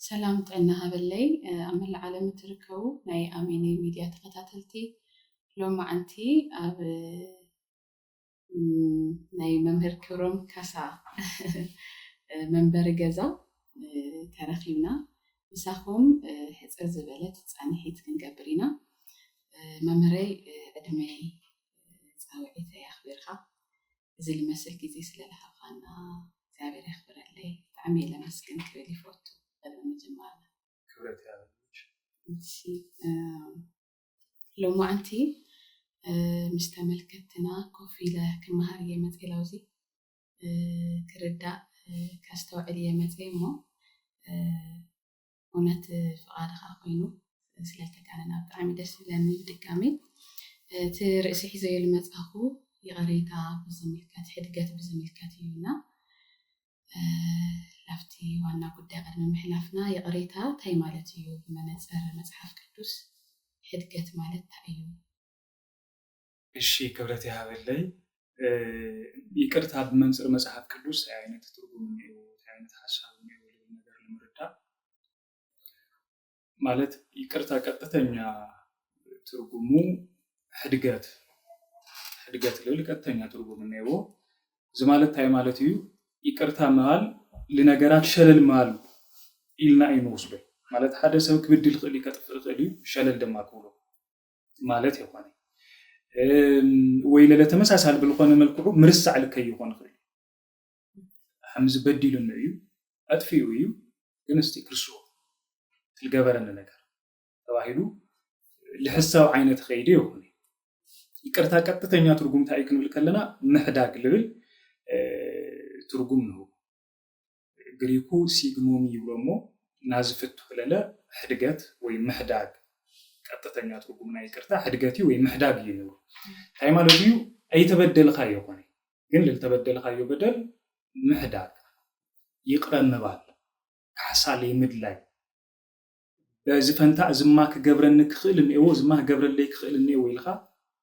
ሰላም ጠና ሃበለይ አመል ዓለም ትርከቡ ናይ አሜኒ ሚዲያ ተከታተልቲ ሎማ አንቲ አብ ናይ መምህር ክብሮም ካሳ መንበሪ ገዛ ተረኺብና ንሳኹም ሕፅር ዝበለት ፃንሒት ክንገብር ኢና መምህረይ ዕድመይ ፃውዒተ ያኽብርካ እዚ ልመስል ጊዜ ስለለሃኻና እግዚአብሔር ያኽብረለይ ብጣዕሚ እየ ለመስግን ክብል ይፈቱ المجمعنا كبرت يا لو ما أنتي مستملكتنا كوفيلة كمهارية متيلوزي كردا كاستوعلية متيمو ونت فقادة خاقينو سلالتك أنا بتعمي دس لأني بدكامي ترأسي حزي المتأخو يغريتا بزميلكات حدقات بزميلكات يونا لافتي وانا قد قدم محلافنا يقريتها تاي مالتيو بمنصر مصحف قدوس حدقت مالت تايو እሺ ክብረት ያበለይ ይቅርታ በመንጽር መጽሐፍ ቅዱስ አይነት ትርጉም ነው አይነት ሐሳብ ነው ነገር ለመረዳ ማለት ይቅርታ ቀጥተኛ ትርጉሙ ህድገት ለቀጥተኛ ትርጉም ነው ዝማለት ታይ ማለት እዩ ይቅርታ ማል ለነገራት ሸለል ማል ኢልና አይኖስበ ማለት ሓደ ሰብ ክብድል ኸሊ ከጥፍጥሊ ሸለል ደማቁሎ ማለት ይሆነ ወይ ለተመሳሳል بالኮነ መልኩ ምርሳዕ ለከይ ይሆን ኸሊ حمز بديل ነው አጥፊው እዩ ግን እስቲ ክርስቶ ትልገበረን ነገር ተባሂሉ ለሐሳብ አይነት ኸይዲ ይሆነ ይቅርታ ቀጥተኛ ትርጉም ታይክን ብልከለና መህዳግ ልብል ትርጉም ነው ግሪኩ ሲግኖሚ ይብሎሞ ናዝፍት ኸለለ ህድገት ወይ መህዳግ ቀጥተኛ ትርጉምና ይቅርታ ህድገቲ ወይ መህዳግ ይነው ታይ ማለት እዩ አይተበደልካ ይሆነ ግን ለተበደልካ ይበደል መህዳግ ይቅረን መባል ካሳለ ይምድላይ በዝፈንታ ዝማ ከገብረን ክኽል ነው ዝማ ገብረለይ ክኽል ነው ይልካ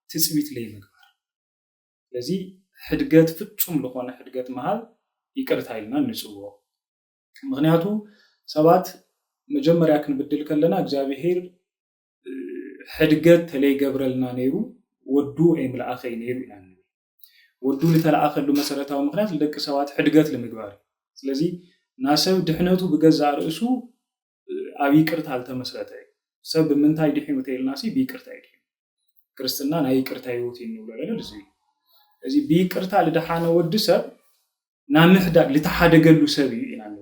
ትጽቢት ላይ ምግባር ስለዚህ ህድገት ፍጹም ለሆነ ህድገት መሃል ይቅርታ ይልና ንጽዎ ምክንያቱ ሰባት መጀመሪያ ክንብድል ከለና እግዚአብሔር ህድገት ተለይ ገብረልና ነይሩ ወዱ አይምላአኸይ ነይሩ ይላል ወዱ ለተላአኸሉ መሰረታው ምክንያት ለደቅ ሰባት ህድገት ለምግባር ስለዚህ ናሰብ ድህነቱ በገዛ ርዕሱ አብ ይቅርታ አልተመስረተ ሰብ ምንታይ ድህነቱ ተይልናሲ ቢቅርታ ይድ ክርስትና ናይ ይቅርታ ህይወት ይንውላል ለዚህ እዚህ ቢቅርታ ለደሃነ ወድ ሰብ ናምህዳግ ለተሐደገሉ ሰብ ይናን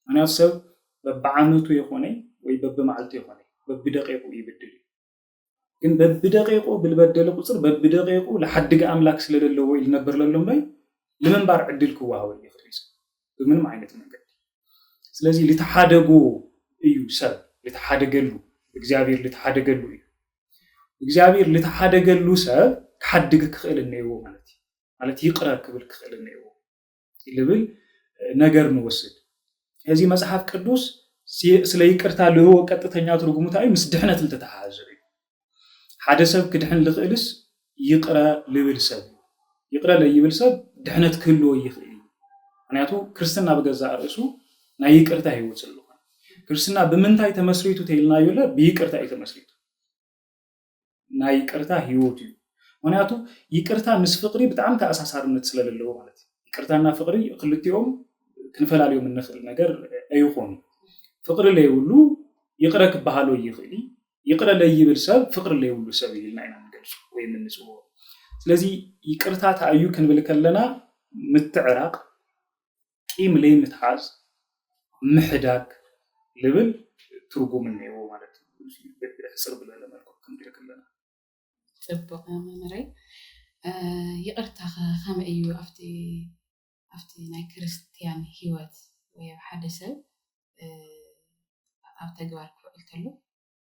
أنا أصل ببعانته يخوني ويببمعلته يخوني ببدقيقه يبدل ግን በብደቂቁ بالبدل ቁጥር በብደቂቁ ለሐድገ አምላክ ስለሌለው ወይ ለነበር ለለም ላይ ለመንባር ዕድል ኩዋው ይፍሪስ በምንም አይነት መንገድ ስለዚህ ለተሐደጉ እዩ ሰብ ለተሐደገሉ እግዚአብሔር ለተሐደገሉ እግዚአብሔር ለተሐደገሉ ሰብ ከሐድገ ክኽል ነው ማለት ይቅራ ክብል ክኽል ነው ይልብል ነገር ነው ወስድ እዚህ መጽሐፍ ቅዱስ ስለ ይቅርታ ለሆ ቀጥተኛ ትርጉሙ ታይ ምስድህነት ለተተሐዘረ ሓደ ሰብ ክድህን ለኽልስ ይቅራ ልብል ሰብ ይቅራ ለይብል ሰብ ድህነት ክህልዎ ይኽእል ምክንያቱ ክርስትና በገዛ ርዕሱ ናይ ይቅርታ ህይወት ስለሆነ ክርስትና በመንታይ ተመስሪቱ ተይልና ይለ በይቅርታ የተመስሪቱ ናይ ይቅርታ ህይወት እዩ ምክንያቱ ይቅርታ ምስ ፍቅሪ በጣም ተአሳሳርነት ስለሌለው ማለት ይቅርታና ፍቅሪ ክልቲኦም ክንፈላልዮም እንኽእል ነገር አይሆን ፍቅር ላይ ሁሉ ይቅረክ ባህሎ ይኽእል ይቅረ ለይብል ሰብ ፍቅር ላይ ሁሉ ሰብ ይልና አይናንገልጽ ወይ ምንጽው ስለዚህ ይቅርታ ታዩ ክንብል ከለና ምትዕራቅ ቂም ላይ ምትሐዝ ምሕዳግ ልብል ትርጉም ነው ማለት ነው ጽር ብለ ለማልኩ ክንደከለና ጽብቅ መምረይ ይቅርታ ኸመ እዩ አፍቲ ናይ ክርስቲያን ህይወት ወይ ሓደ ሰብ ኣብ ተግባር ክውዕል ከሎ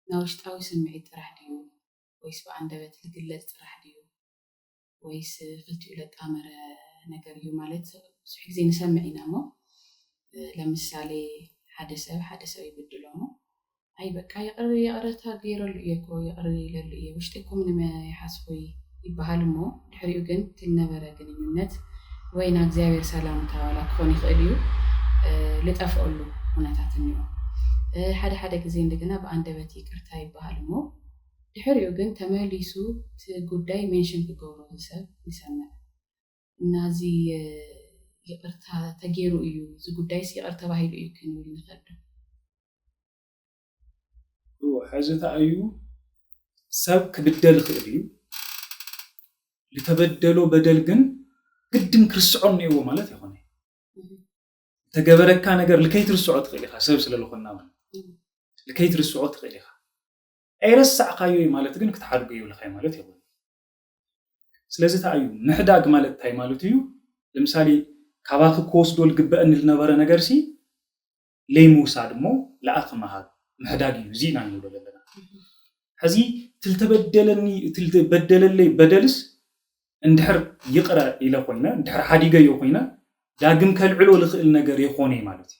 ናውሽጣዊ ስምዒት ጥራሕ ድዩ ወይስ በአንደበት ልግለጽ ጥራሕ ድዩ ወይስ ፍልቲኡ ለጣመረ ነገር እዩ ማለት ብዙሕ ጊዜ ንሰምዕ ኢና ሞ ለምሳሌ ሓደ ሰብ ይብድሎሞ أي بقى يقرأ غيرلو يكو يقرأ يللو وشتكو من ما يحسبوي يبهالمو دحريو جن تلنبرة جنيمنت وين أجزاء سلام تعالى كوني خليو لتأفقلو هنا تعتنيو حدا كزين دجنا بأندبتي كرتاي يبهالمو دحريو جن تماليسو تقداي منشن بجورو السب يسمع نازي يقرتها تجيرو إيو زقداي سيقرتها بهاي بيو كانوا لنخدم حاجة أيو سب كبدل خيريو لتبدلو بدل جن قدم كرسعون إيوه مالت يا خني تجبرك كان أجر لكي ترسعود خيلها سب سللو خناون لكي ترسعود خيلها أي رسع قايو مالت جن كتحرق إيوه لخي مالت يا خني سلزة أيو نحداق مالت هاي مالتيو لمثالي كواخ كوس دول جبأن النبرة نجرسي لي موسى دمو لأخ مهاد محداقي زينا نقول لنا هذه تلتبدل لي بدلس اندحر يقرأ إلى خوينا اندحر حديقة يخوينا داقم كالعلو لخيل نجار يخوني مالتي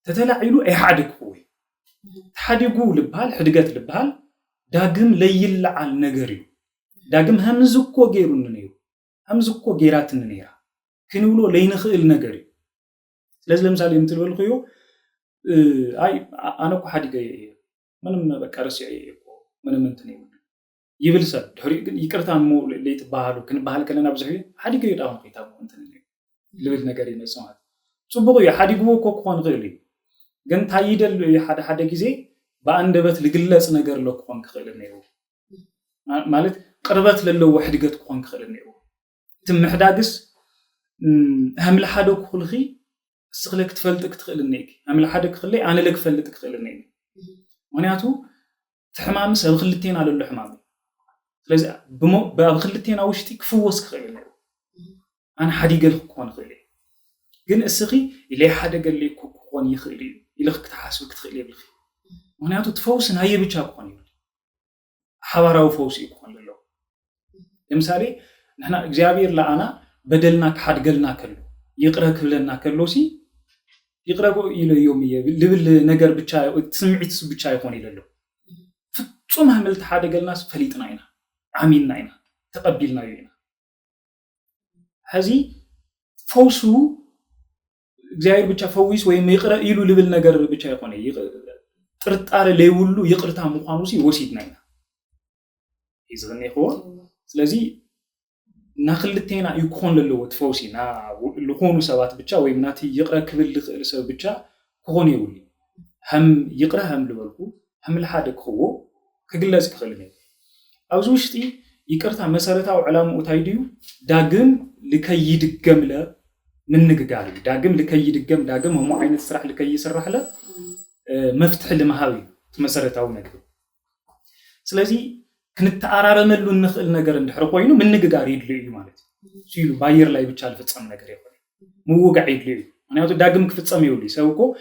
تتلعيلو أي حدق خوي حدقو لبهال حدقات لبهال داقم ليل على نجاري داقم همزكو غيرو ننيرو همزكو غيرات ننيرا كنولو لين خيل نجاري لازم مثال يمتلو الخيو أي أنا كحديقة منم بكرسي منم انتني يبلسد دحري يقرتان مو ليت باهلو كن باهل كلنا بزحي حديقة يداون قيتامو انتني لويت نجاري نسمعت صبغو يا حديقو كوكون غيري ግን ታይደል ሓደ ጊዜ በአንደበት ልግለጽ ነገር ለኮን ክኸልነው ማለት ቅርበት ለለው ወሕድገት ኮን ክኸልነው ትምሕዳግስ همل حدا كخلخي استخلك تفلتك تخلنيك همل حدا كخلي أنا لك فلتك تخلنيك ونياتو تحمام سب خلتين على اللحمام لازم بخلتين أوشتي كفوس كخلنيك أنا حدي قال كون خلي جن السخي اللي حدا قال لي كون يخلي يلخك تحاسبك تخلي بالخي ونياتو تفوسن هاي بيتشاب كون حوارو فوسي كون لله لمثالي نحن إجابير لأنا بدلنا كحد قلنا كله يقرأ كلنا كله سي يقرأ إلى يومية لبل نجار بتشاي تسمعت بتشاي هون إلى له ثم هملت حد قلنا فليتنا هنا عميلنا هنا تقبلنا هنا هذه فوسو زاير بتشا فويس وين يقرأ إلى لبل نجار بتشاي هون ترت على ليولو يقرأ تام مخانوسي وسيدنا هنا إذا غني هو لذي نخلتين يكون للو تفوسي نا لخونو سبات بتشا ويمناتي يقرأ كبل لسبب بتشا كون يولي هم يقرأ هم لبلكو هم الحادق هو كجلاز كخلني أوزوشتي يقرأ مسارته وعلامة أتايديو داقم لكي يدقم له من نجاري داقم لكي يدقم داقم هم عين السرح لكي يسرح له مفتح لمهاوي مسارته ونقدر سلازي كنت أرى ملو النخل نجار ندحر قوينو من نجار يدلي مالت شيلو باير لا يبتشال في تصم نجار يقول مو وقع يدلي أنا أقول داقم كيف تصم يقولي سوكو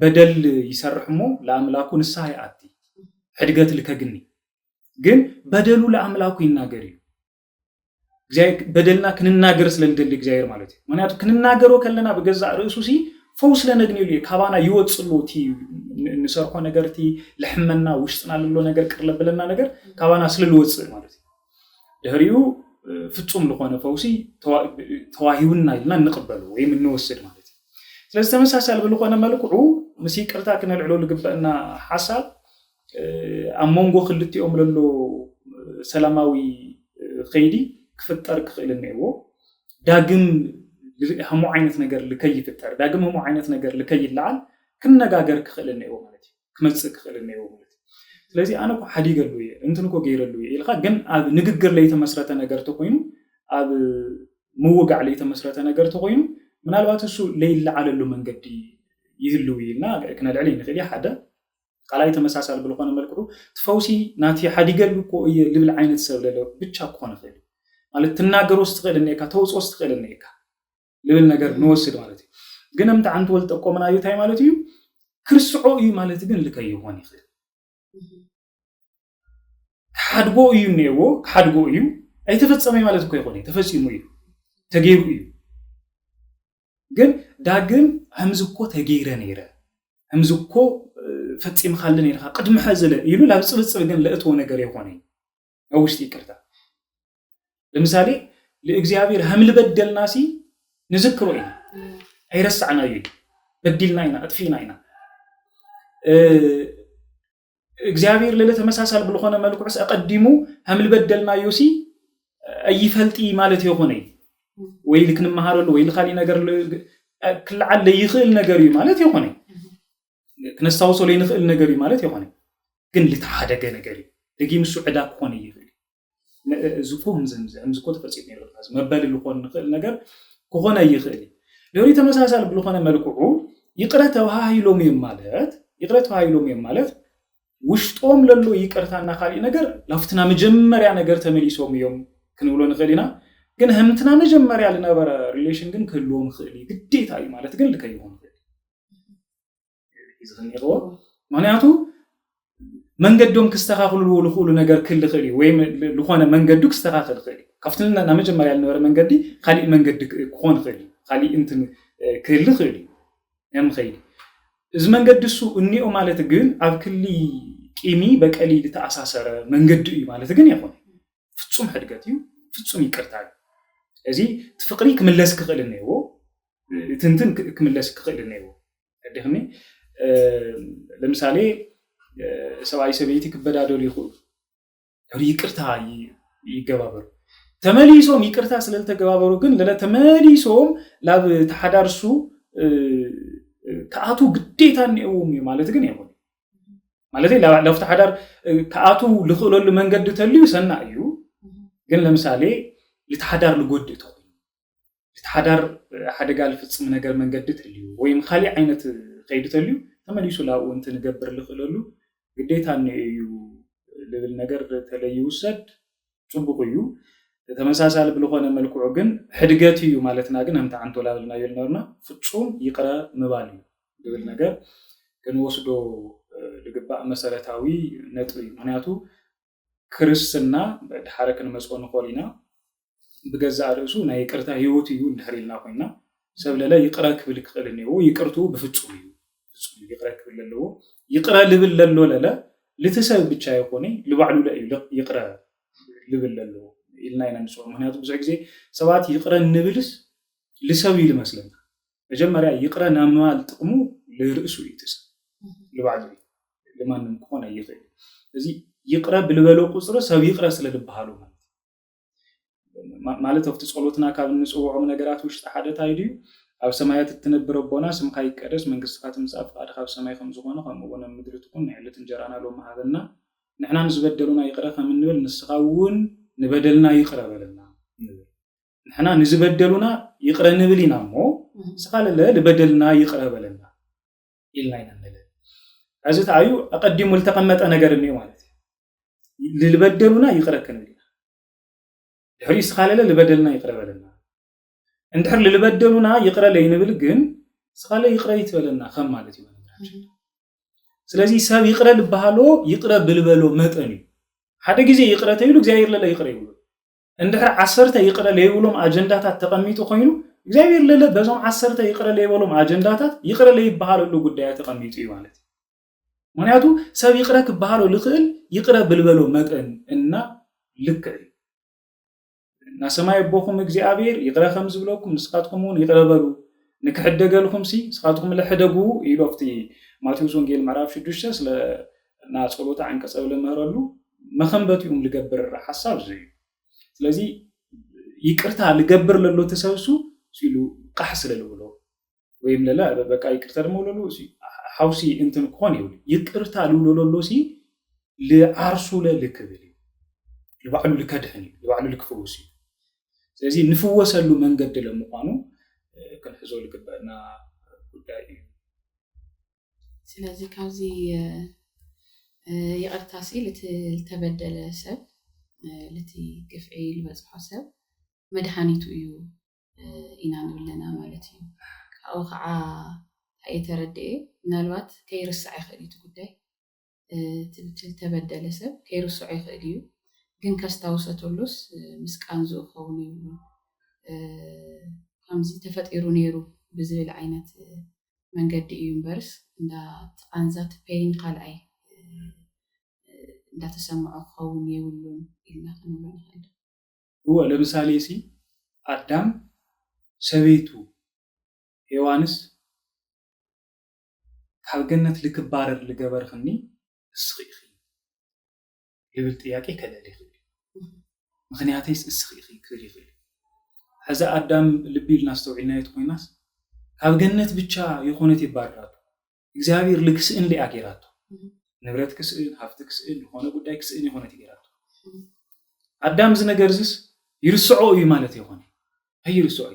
بدل يسرحمو لعملاكو نساي عادي حدقات لك جني جن بدلو لعملاكو يناجري زي بدلنا كن الناجرس لندل جزائر مالتي أنا أقول كن الناجرو كلنا بجزء رئيسي فوس لنا جنيلي كابانا يوتصلوتي نسرقو نجارتي لحمنا وشتنا للو نجار كرلب لنا نجار كابانا سللوتص مالتي دهريو فتصوم لقونا فوسي تواهيونا لنا نقبلو ويم نوصل مالتي لازم تمساسل بلقونا ملكعو مسي قرتا كنا العلو لقبلنا حساب أمونغو خلتي للو سلاماوي خيدي كفتر كخيلنيو داقم همو عينت نجار لكي يفتر داقم همو عينت نجار لكي يلعن كنا جاجر كخلنيو مالتي كمسك خلنيو مالتي لذي أنا كو حديقة لوي أنتو كو غير لوي إلقا جن أب نجقر ليت مسرته نجار تقوينو أب موقع ليت مسرته نجار تقوينو من الوقت السو ليل على اللو من قدي يهلوي لنا كنا العلين خلي حدا قلايت مساسال بالقونا ملكو تفوسي ناتي حديقة لو كو لبل عين السبب له بتشاب كون خير على التناجر وستغل النيكا توس وستغل النيكا لبل نجار نوصل مالتي جنا متعنت ولت أقومنا يتاي مالتي كرسعو مالتي جن لكي يواني خير حدقو نيو حدقو أي تفتصمي مالتي كي يقولي تفتصمو تغيرو جن داقن همزكو تغير نيرا همزكو ፈጺም ካልን ይርካ ቅድም ሕዝለ ይሉ ላብ ጽብጽብ ግን ለእትዎ ነገር ይኾነ አውሽቲ ይቅርታ ለምሳሌ ለእግዚአብሔር ህምል በደልናሲ ንዝክሮ ኢና አይረሳዕና እዩ በድልና ኢና አጥፊና ኢና እግዚአብሔር ለለ ተመሳሳል ብልኾነ መልኩዕስ አቀዲሙ ህምል በደልና ዮሲ አይፈልጢ ማለት ይኾነ ወይ ልክን መሃረሉ ወይ ለኻሊ ነገር ክልዓለ ይኽእል ነገር እዩ ማለት ይኾነ ክነስታውሶ ላይ ንኽእል ነገር እዩ ማለት ይኾነ ግን ልተሓደገ ነገር እዩ ደጊም ሱዕዳ ክኾነ ይኽእል ዝፎም ዝምዝኮ ተፈጽሞ ይረዳስ መበል ልኾን ንኽእል ነገር ክኾነ ይኽእል ለሪ ተመሳሳል ብልኾነ መልኩዑ ይቅረ ተባሂሎም ማለት ውሽጦም ለሎ ይቅርታና ኻሊ ነገር ላፍትና መጀመሪያ ነገር ተመሊሶም እዮም ክንብሎ ንኽእል ኢና ግን ህምትና መጀመሪያ ለነበረ ሪሌሽን ግን ክሎም ኽእል ግዴታ እዩ ማለት ግን ልከይሆን ይዝኽኒሮ ማንያቱ መንገዶም ክስተኻኽሉ ለኹሉ ነገር ክልኽእል ወይም ለኾነ መንገዱ ክስተኻኽል ኽእል ካፍትና መጀመሪያ ለነበረ መንገዲ ኻሊ መንገዲ ክኾን ኽእል ኻሊ እንትን ክልኽእል ያም ኸይድ እዚ መንገድሱ እንኒኦ ማለት ግን ኣብ ክሊ ቂሚ በቀሊል ተኣሳሰረ መንገዲ እዩ ማለት ግን ይኾን ፍጹም ሕድገት እዩ ፍጹም ይቅርታ እዚ ትፍቅሪ ክምለስ ክኽእል ነይዎ ትንትን ክምለስ ክኽእል ነይዎ ደህኒ ለምሳሌ ሰብአይ ሰበይቲ ክበዳደሉ ይኽእሉ ይቅርታ ይገባበሩ ተመሊሶም ይቅርታ ስለተገባበሩ ግን ለተመሊሶም ላብ ተሓዳርሱ ከአቱ ግዴታ ነውም ማለት ግን ይሆን ማለት ላፍ ተሓዳር ከአቱ ልኽእለሉ መንገድ ተልዩ ሰና እዩ ግን ለምሳሌ ለተሓዳር ልጎድእ ተው ለተሓዳር ሓደጋ ልፍጽም ነገር መንገድ ተልዩ ወይም ኻሊ ዓይነት ከይድ ተልዩ ተመሊሱ ላው እንትን ገብር ልኽእለሉ ግዴታ ነዩ ልብል ነገር ተለዩ ውሰድ ጽቡቅ እዩ ተመሳሳል ብልኾነ መልኩዑ ግን ሕድገት እዩ ማለትና ግን አምታ አንቶ ላብልና ይልነርና ፍጹም ይቅረ ምባል እዩ ልብል ነገር ግን ወስዶ ልግባእ መሰረታዊ ነጥብ እዩ ምክንያቱ ክርስትና ድሓረክን መጽቆን ኾሊና ብገዛ ርእሱ ናይ ይቅርታ ህይወት እዩ እንድሕሪልና ኮይና ሰብ ለለ ይቅረ ክብል ክኽእል ነይዎ ይቅርቱ ብፍጹም እዩ ፍጹም ይቅረ ክብል ለለዎ ይቅረ ልብል ለሎ ለለ ልትሰብ ብቻ ይኾነ ልባዕሉ ለዩ ይቅረ ልብል ለለዎ ኢልና ኢና ንጽኦ ምክንያቱ ብዙሕ ግዜ ሰባት ይቅረ ንብልስ ልሰብ ኢል መስለና መጀመሪያ ይቅረ ናምባል ጥቅሙ ለርእሱ ይትስ ልባዕሉ ለማንም ክኾነ ይኽእል እዚ ይቅረ ብልበሎ ቁጽር ሰብ ይቅረ ስለልብሃሉ ማለት ኣብቲ ጸሎትና ካብ ንጽውዖም ነገራት ውሽጢ ሓደ ታይዱ ኣብ ሰማያት እትነብር ኣቦና ስምካ ይቀደስ መንግስትካ ትምጻእ ፍቃድካ ኣብ ሰማይ ከም ዝኾነ ከምኡ'ውን ኣብ ምድሪ ትኩን ናይ ዕለት እንጀራና ሎሚ ሃበና ንሕና ንዝበደሉና ይቅረ ከም እንብል ንስኻ እውን ንበደልና ይቅረ በለና ንብል ንሕና ንዝበደሉና ይቅረ ንብል ኢና እሞ ንስኻ ለለ ልበደልና ይቅረ በለና ኢልና ኢና ንብል እዚ ታዩ ኣቀዲሙ ልተቐመጠ ነገር እንዩ ማለት እዩ ልበደሉና ይቅረ ክንብል ኢና ድሕሪ ንስኻ ለለ ልበደልና ይቅረ በለና እንድሕር ልበደሉና ይቅረ ለይንብል ግን ንስኻ ለለ ይቅረ ይትበለና ከም ማለት እዩ ስለዚ ሰብ ይቅረ ልበሃሎ ይቅረ ብልበሎ መጠን እዩ ሓደ ግዜ ይቅረ ተይሉ እግዚአብሔር ለለ ይቅረ ይብሉ እንድሕር 10 ይቅረ ለይብሎም አጀንዳታት ተቀሚጡ ኮይኑ እግዚአብሔር ለለ በዞም 10 ይቅረ ለይብሎም አጀንዳታት ይቅረ ለይበሃሉ ጉዳያት ተቀሚጡ እዩ ማለት ምክንያቱ ሰብ ይቅረ ክበሃሎ ልኽእል ይቅረ ብልበሎ መጠን እና ልክ እና ሰማይ ቦኹም እግዚአብሔር ይቅረ ከም ዝብለኩም ንስኻትኩም ይቅረ በሉ ንክሕደገልኩም ሲ ንስኻትኩም ለሕደጉ ኢሎፍቲ ማቴዎስ ወንጌል ምዕራፍ 6 ስለ ና ጸሎታ አንቀጽ ለመረሉ መኸንበቲኡም ልገብር ሐሳብ ዘይ ስለዚ ይቅርታ ልገብር ለሎ ተሰብሱ ሲሉ ቃሕ ስለልብሎ ወይም ለላ በቃ ይቅርታ ደሞለሉ ሐውሲ እንትን ኮን ይውል ይቅርታ ልብሎሎ ሲ ለአርሱ ለልክብል ለባዕሉ ልከድህን ለባዕሉ ልክፍውስ ስለዚ ንፍወሰሉ መንገድ ለምቋኑ ከንሕዞ ልግበና ጉዳይ ስለዚ ካዚ ይቅርታ ሲል ልተበደለ ሰብ ለቲ ግፍዒ ልበጽሖ ሰብ መድኃኒቱ እዩ ኢና ንብለና ማለት እዩ ካብኡ ከዓ ኣይተረድኤ ምናልባት ከይርስዕ ይኽእል እቲ ጉዳይ ልተበደለ ሰብ ከይርስዕ ይኽእል እዩ ግን ከስታውሰተሉስ ምስቃን ዝኸውን ይብሉ ከምዚ ተፈጢሩ ነይሩ ብዝብል ዓይነት መንገዲ እዩ እምበርስ አንዛት ፔን ካልኣይ እንዳተሰምዖ ክኸውን የብሉን ኢልና ክንብሎ ንኽእል هو ለምሳሌ ሲ አዳም ሰበይቱ ሔዋንስ ካብ ገነት ልክባረር ልገበርኽኒ እስኺ ኢኺ ልብል ጥያቄ ከለለ ይኽእል ምክንያተይስ እስኺ ኢኺ ክብል ይኽእል ሕዚ አዳም ልቢ ኢልና አስተውዒልናዮ ኮይናስ ካብ ገነት ብቻ የኾነት ይባረራቱ እግዚአብሔር ልክስእን ሊአጌራቱ ንብረት ክስእን ሃብቲ ክስእን ዝኾነ ጉዳይ ክስእን የኾነት ይጌራቱ አዳም ዝነገርዝስ ይርስዖ እዩ ማለት የኾነ አይርስዖ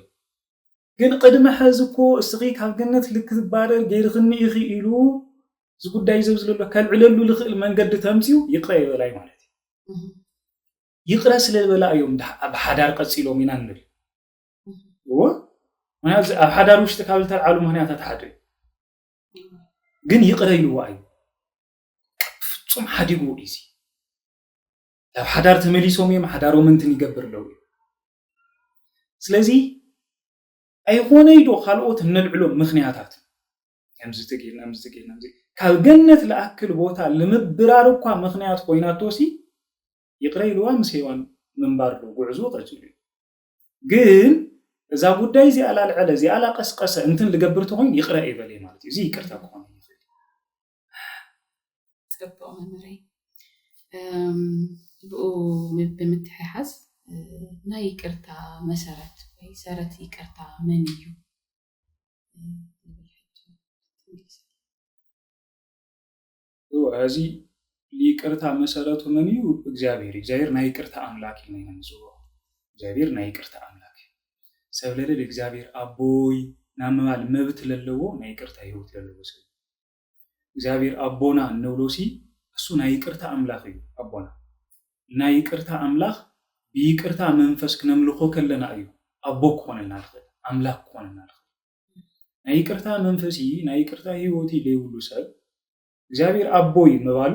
ግን ቅድመ ሕዚ እኮ እስኺ ካብ ገነት ልክባረር ገይርኽኒ ኢኺ ኢሉ ዝጉዳይ ዘብዝለሎ ከልዕለሉ ልኽእል መንገዲ ተምፂኡ ይቅረ ይበላይ ማለት እዩ ይቅረ ስለበላ እዮም ብሓዳር ቀፂሎም ኢና ንብል እዎ ማለት ኣብ ሓዳር ውሽጢ ካብ ዝተልዓሉ ምክንያታት ሓደ ግን ይቅረ ኢልዋ እዩ ፍጹም ሓዲጉ ኢዚ ኣብ ሓዳር ተመሊሶም እዮም ሓዳሮም እንትን ይገብር ኣለው ስለዚ ኣይኾነ ኢዶ ካልኦት እንልዕሎም ምክንያታት ከምዚ ተገይርና ካብ ገነት ለኣክል ቦታ ንምብራር እኳ ምክንያት ኮይናቶሲ ይቅረ ኢልዋ ምስ ሔዋን ምንባር ዶ ጉዕዞ ቀፂሉ ግን እዛ ጉዳይ እዚ አላልዕለ እዚ አላቀስቀሰ እንትን ልገብር ተኮይን ይቅረ ይበል ማለት እዩ እዚ ይቅርታ ኮነ ይኽእል ጽብቕ መምረይ ብኡ ብምትሕሓዝ ናይ ይቅርታ መሰረት ወይ ሰረት ይቅርታ መን እዩ እዚ ይቅርታ መሰረቱ መን እዩ እግዚአብሔር ናይ ይቅርታ አምላክ እዩ ንጽውዖ እግዚአብሔር ናይ ይቅርታ አምላክ ሰብለለ እግዚአብሔር አቦይ ናመማል መብት ለለዎ ናይ ይቅርታ ህይወት ለለዎ ሰብ እግዚአብሔር አቦና ነውሎሲ እሱ ናይ ይቅርታ አምላክ እዩ አቦና ናይ ይቅርታ አምላክ ቢይቅርታ መንፈስ ክነምልኮ ከለና እዩ አቦ ኮነና ይኽእል አምላክ ኮነና ይኽእል ናይ ይቅርታ መንፈሲ ናይ ይቅርታ ህይወት ይለውሉ ሰብ እግዚአብሔር አቦይ መባሉ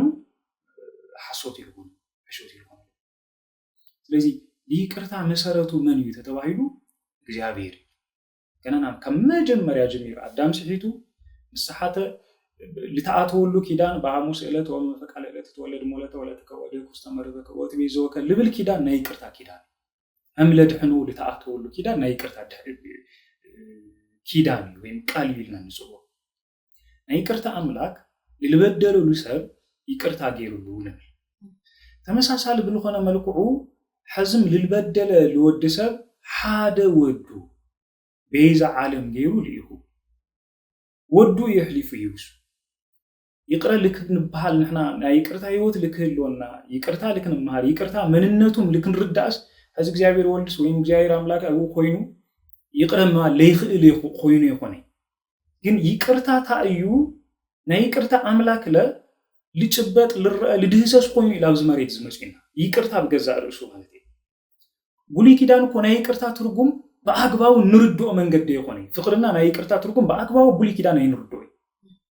ሐሶት ይልኩን ሐሾት ይልኩን ስለዚህ ይቅርታ መሰረቱ ምን እዩ ተተባሂሉ እግዚአብሔር ከነና ከመጀመሪያ ጀምሮ አዳም ሲሒቱ ንስሓተ ልተአተወሉ ኪዳን በሐሙስ ዕለት ወመፈቃለ ዕለት ተወለደ ሞለተ ወለተ ከወደ ኩስተመረበ ከወት ቢዘወከ ልብል ኪዳን ናይ ይቅርታ ኪዳን አምለድሕኑ ልተአተወሉ ኪዳን ናይ ይቅርታ ኪዳን ወይም ቃል ይልና ንጽውዖ ናይ ይቅርታ አምላክ ልበደሉ ሰብ ይቅርታ ገይሩሉ ንብል ተመሳሳሊ ብልኾነ መልክዑ ሕዝም ልልበደለ ልወዲ ሰብ ሓደ ወዱ ቤዛ ዓለም ገይሩ ልኢኹ ወዱ ይሕሊፉ ይውሱ ይቅረ ልክንብሃል ንሕና ናይ ይቅርታ ህይወት ልክህልወና ይቅርታ ልክንምሃር ይቅርታ መንነቱም ልክንርዳእስ ሕዚ እግዚአብሔር ወልድስ ወይም እግዚአብሔር አምላክ አው ኮይኑ ይቅረማ ለይኽእል ኮይኑ ይኾነ ግን ይቅርታ ታዩ ናይ ይቅርታ አምላክ ልጭበጥ ልርአ ልድህሰስ ኮይኑ ኢላብ ዝመሬት ዝመጽና ይቅርታ በገዛ ርእሱ ማለት እዩ ጉሊ ኪዳን እኮ ናይ ይቅርታ ትርጉም በአግባቡ ንርድኦ መንገድ ይኾነ ፍቅርና ናይ ይቅርታ ትርጉም በአግባቡ ጉሊ ኪዳን አይንርድኦ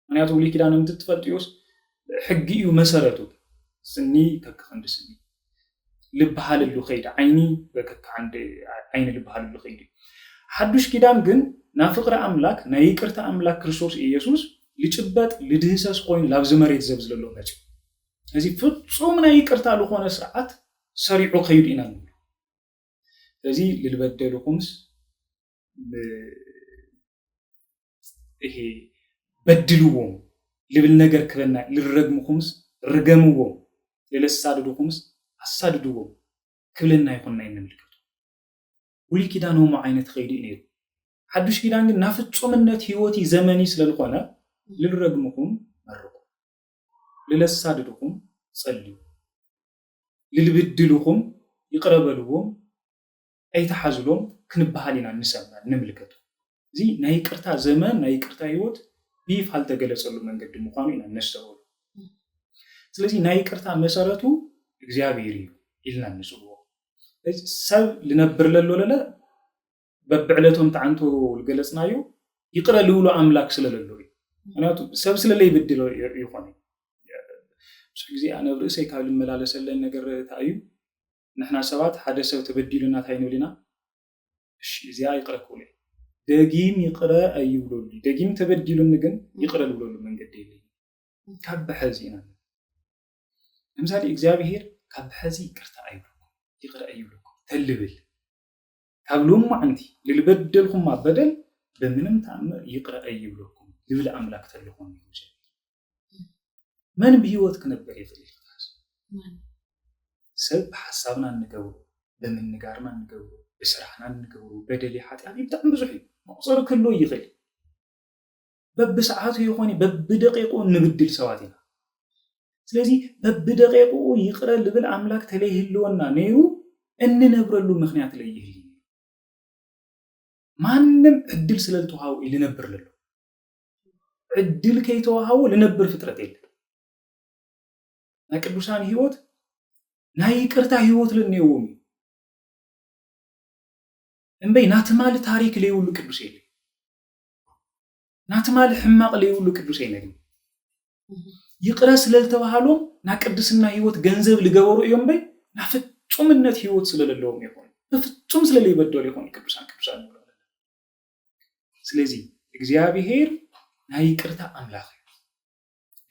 ምክንያቱ ጉሊ ኪዳን እንትትፈልጥዩስ ሕጊ እዩ መሰረቱ ስኒ ከከንድ ስኒ ልብሃልሉ ኸይድ ዓይኒ በከከንድ ዓይኒ ልብሃልሉ ኸይድ ሓዱሽ ኪዳን ግን ና ፍቅር አምላክ ናይ ይቅርታ አምላክ ክርስቶስ ኢየሱስ ልጭበጥ ልድህሰስ ኮይኑ ላብ ዝመሬት ዘብዝለሎ መጽ እዚ ፍጹም ናይ ይቅርታ ለኾነ ስርዓት ሰሪዑ ኸይድ ኢና ነው እዚ ልልበደሉኩምስ ይሄ በድልዎም ልብል ነገር ክበና ልረግሙኩምስ ርገምዎም ለለሳድዱኩምስ አሳድዱዎም ክብልና ይኹንና እንምልከቱ ጉሊ ኪዳኖም ዓይነት ኸይድ ነይሩ ሓዱሽ ኪዳን ግን ናፍጹምነት ህይወቲ ዘመኒ ስለልኾነ ልልረግሙኩም መርቁ ልለሳድዱኩም ጸልዩ ልልብድሉኩም ይቅረበልዎም አይተሐዝሎም ክንበሃሊና ንሰማ ንምልከቱ እዚ ናይ ይቅርታ ዘመን ናይ ይቅርታ ህይወት ቢፍ አልተገለጸሉ መንገድ ምዃኑ ኢና ነስተውሉ ስለዚህ ናይ ይቅርታ መሰረቱ እግዚአብሔር እዩ ኢልና ንጽውዖ ሰብ ልነብር ለለ በብዕለቶም ተዓንቶ ልገለጽናዮ ይቅረ ልውሉ አምላክ ስለለሎ ምክንያቱ ሰብ ስለለይ ብድል ይኾነ ብዙ ጊዜ አነ ብርእሰይ ካብ ልመላለሰለን ነገር ታዩ ንሕና ሰባት ሓደ ሰብ ተበዲሉና ታይኑልና እሺ እዚያ ይቅረኩለ دقيم يقرأ أيولو دقيم تبديلو نجن يقرأ لولو من قديلي كاب حزينا مثال إجابير كاب حزي كرت أيولو يقرأ أيولو تلبل كابلوم ما عندي للبدلكم ما بدل بمنم تعمر يقرأ أيولوكم لبل أملاك تلقون يوجد من بيوت كنبر يفعل الخلاص سب حسابنا نجورو بمن نجارنا نجورو بسرحنا نجورو بدلي حتى يعني بتعمل بزحي مقصر كله يغل بساعته يخوني بدقيقه نبدل سواتنا سلازي بدقيقه يقرأ لبل أملاك تليه اللونا نيرو أن نبرلو مخنيات ليه لي ما نم عدل سلالته هاو اللي نبر له عدل كيتو هاو اللي نبر فترتين لكن بسان هيوت ناي كرتا هيوت للنيومي انبي ناتمال تاريخ لي يقول لك قدوسين ناتمال حماق لي يقول لك قدوسين يقرا سلالتوهالو نا قدسنا هيوت ገንዘብ لغورو يومبي نا ፍጹምነት ህይወት ስለሌለውም ይሆን በፍጹም ስለሌበደል ይሆን ቅዱሳን ስለዚህ እግዚአብሔር ናይ ይቅርታ አምላክ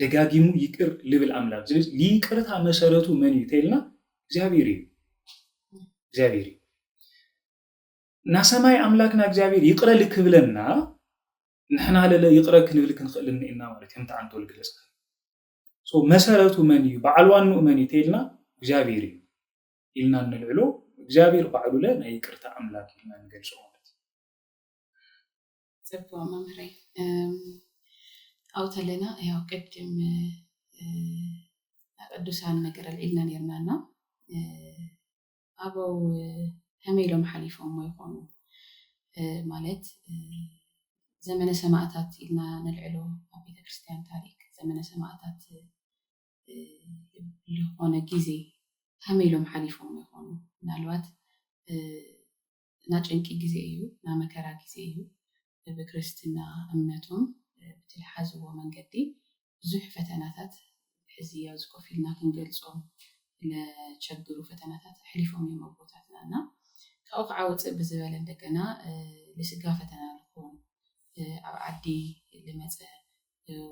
ደጋጊሙ ይቅር ልብል አምላክ ስለዚህ ይቅርታ መሰረቱ ምን ይተልና እግዚአብሔር ና ሰማይ አምላክና እግዚአብሔር ይቅረ ልክብለና نحن على يقرأ كنبل كنخلنا إننا مرة كم تعنتوا الجلسة so مسألة مني بعلوان نؤمني تيلنا جابيري إلنا نلعلو جابير بعلو لنا يكرت أملاك إلنا نقل شغلات سبوا ممري أو تلنا يا قدم أقدسان نقرأ إلنا نيرنانا أبو هميلهم حليفهم ما يكونوا مالت زمن سماعات إلنا نلعلو بيت كريستيان تاريخ زمن سماعات اللي هون جيزي هميلهم حليفهم يكونوا نالوات ناجنكي جيزي أيو نامكرا جيزي أيو بكريستنا أمنتهم بتلحزوا من قدي زح فتناتات حزية وزكو فيلنا كنجلسهم لتشجروا فتناتات حليفهم يموتاتنا كأوقع وتصب زبالة دكنا لسقا فتنا لكون عدي لمزة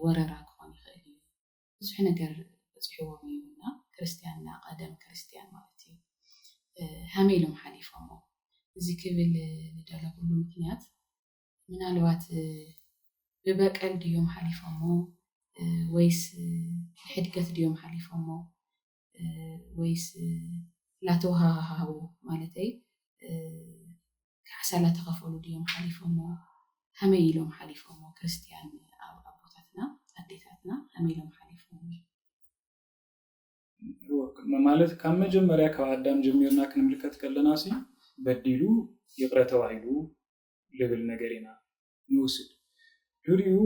وررا كون يخلي بس إحنا جر بس حوامينا كريستياننا قدم كريستيان مالتي هميلهم حليفهم زي كبل لدالة كل مكنيات من الوقت ببقى اليوم حليفهم ويس حدقة اليوم حليفهم ويس لا توها هاو مالتي كحسالة تغفلوا اليوم حليفهم هميلهم حليفهم كريستيان أبوتاتنا أديتاتنا هميلهم حليفهم ማለት ከመጀመሪያ ከአዳም ጀምሮና ከንምልከት ከለናሲ በዲሉ ይቅረተው አይሉ ለብል ነገርና ንውስድ ዱሪዩ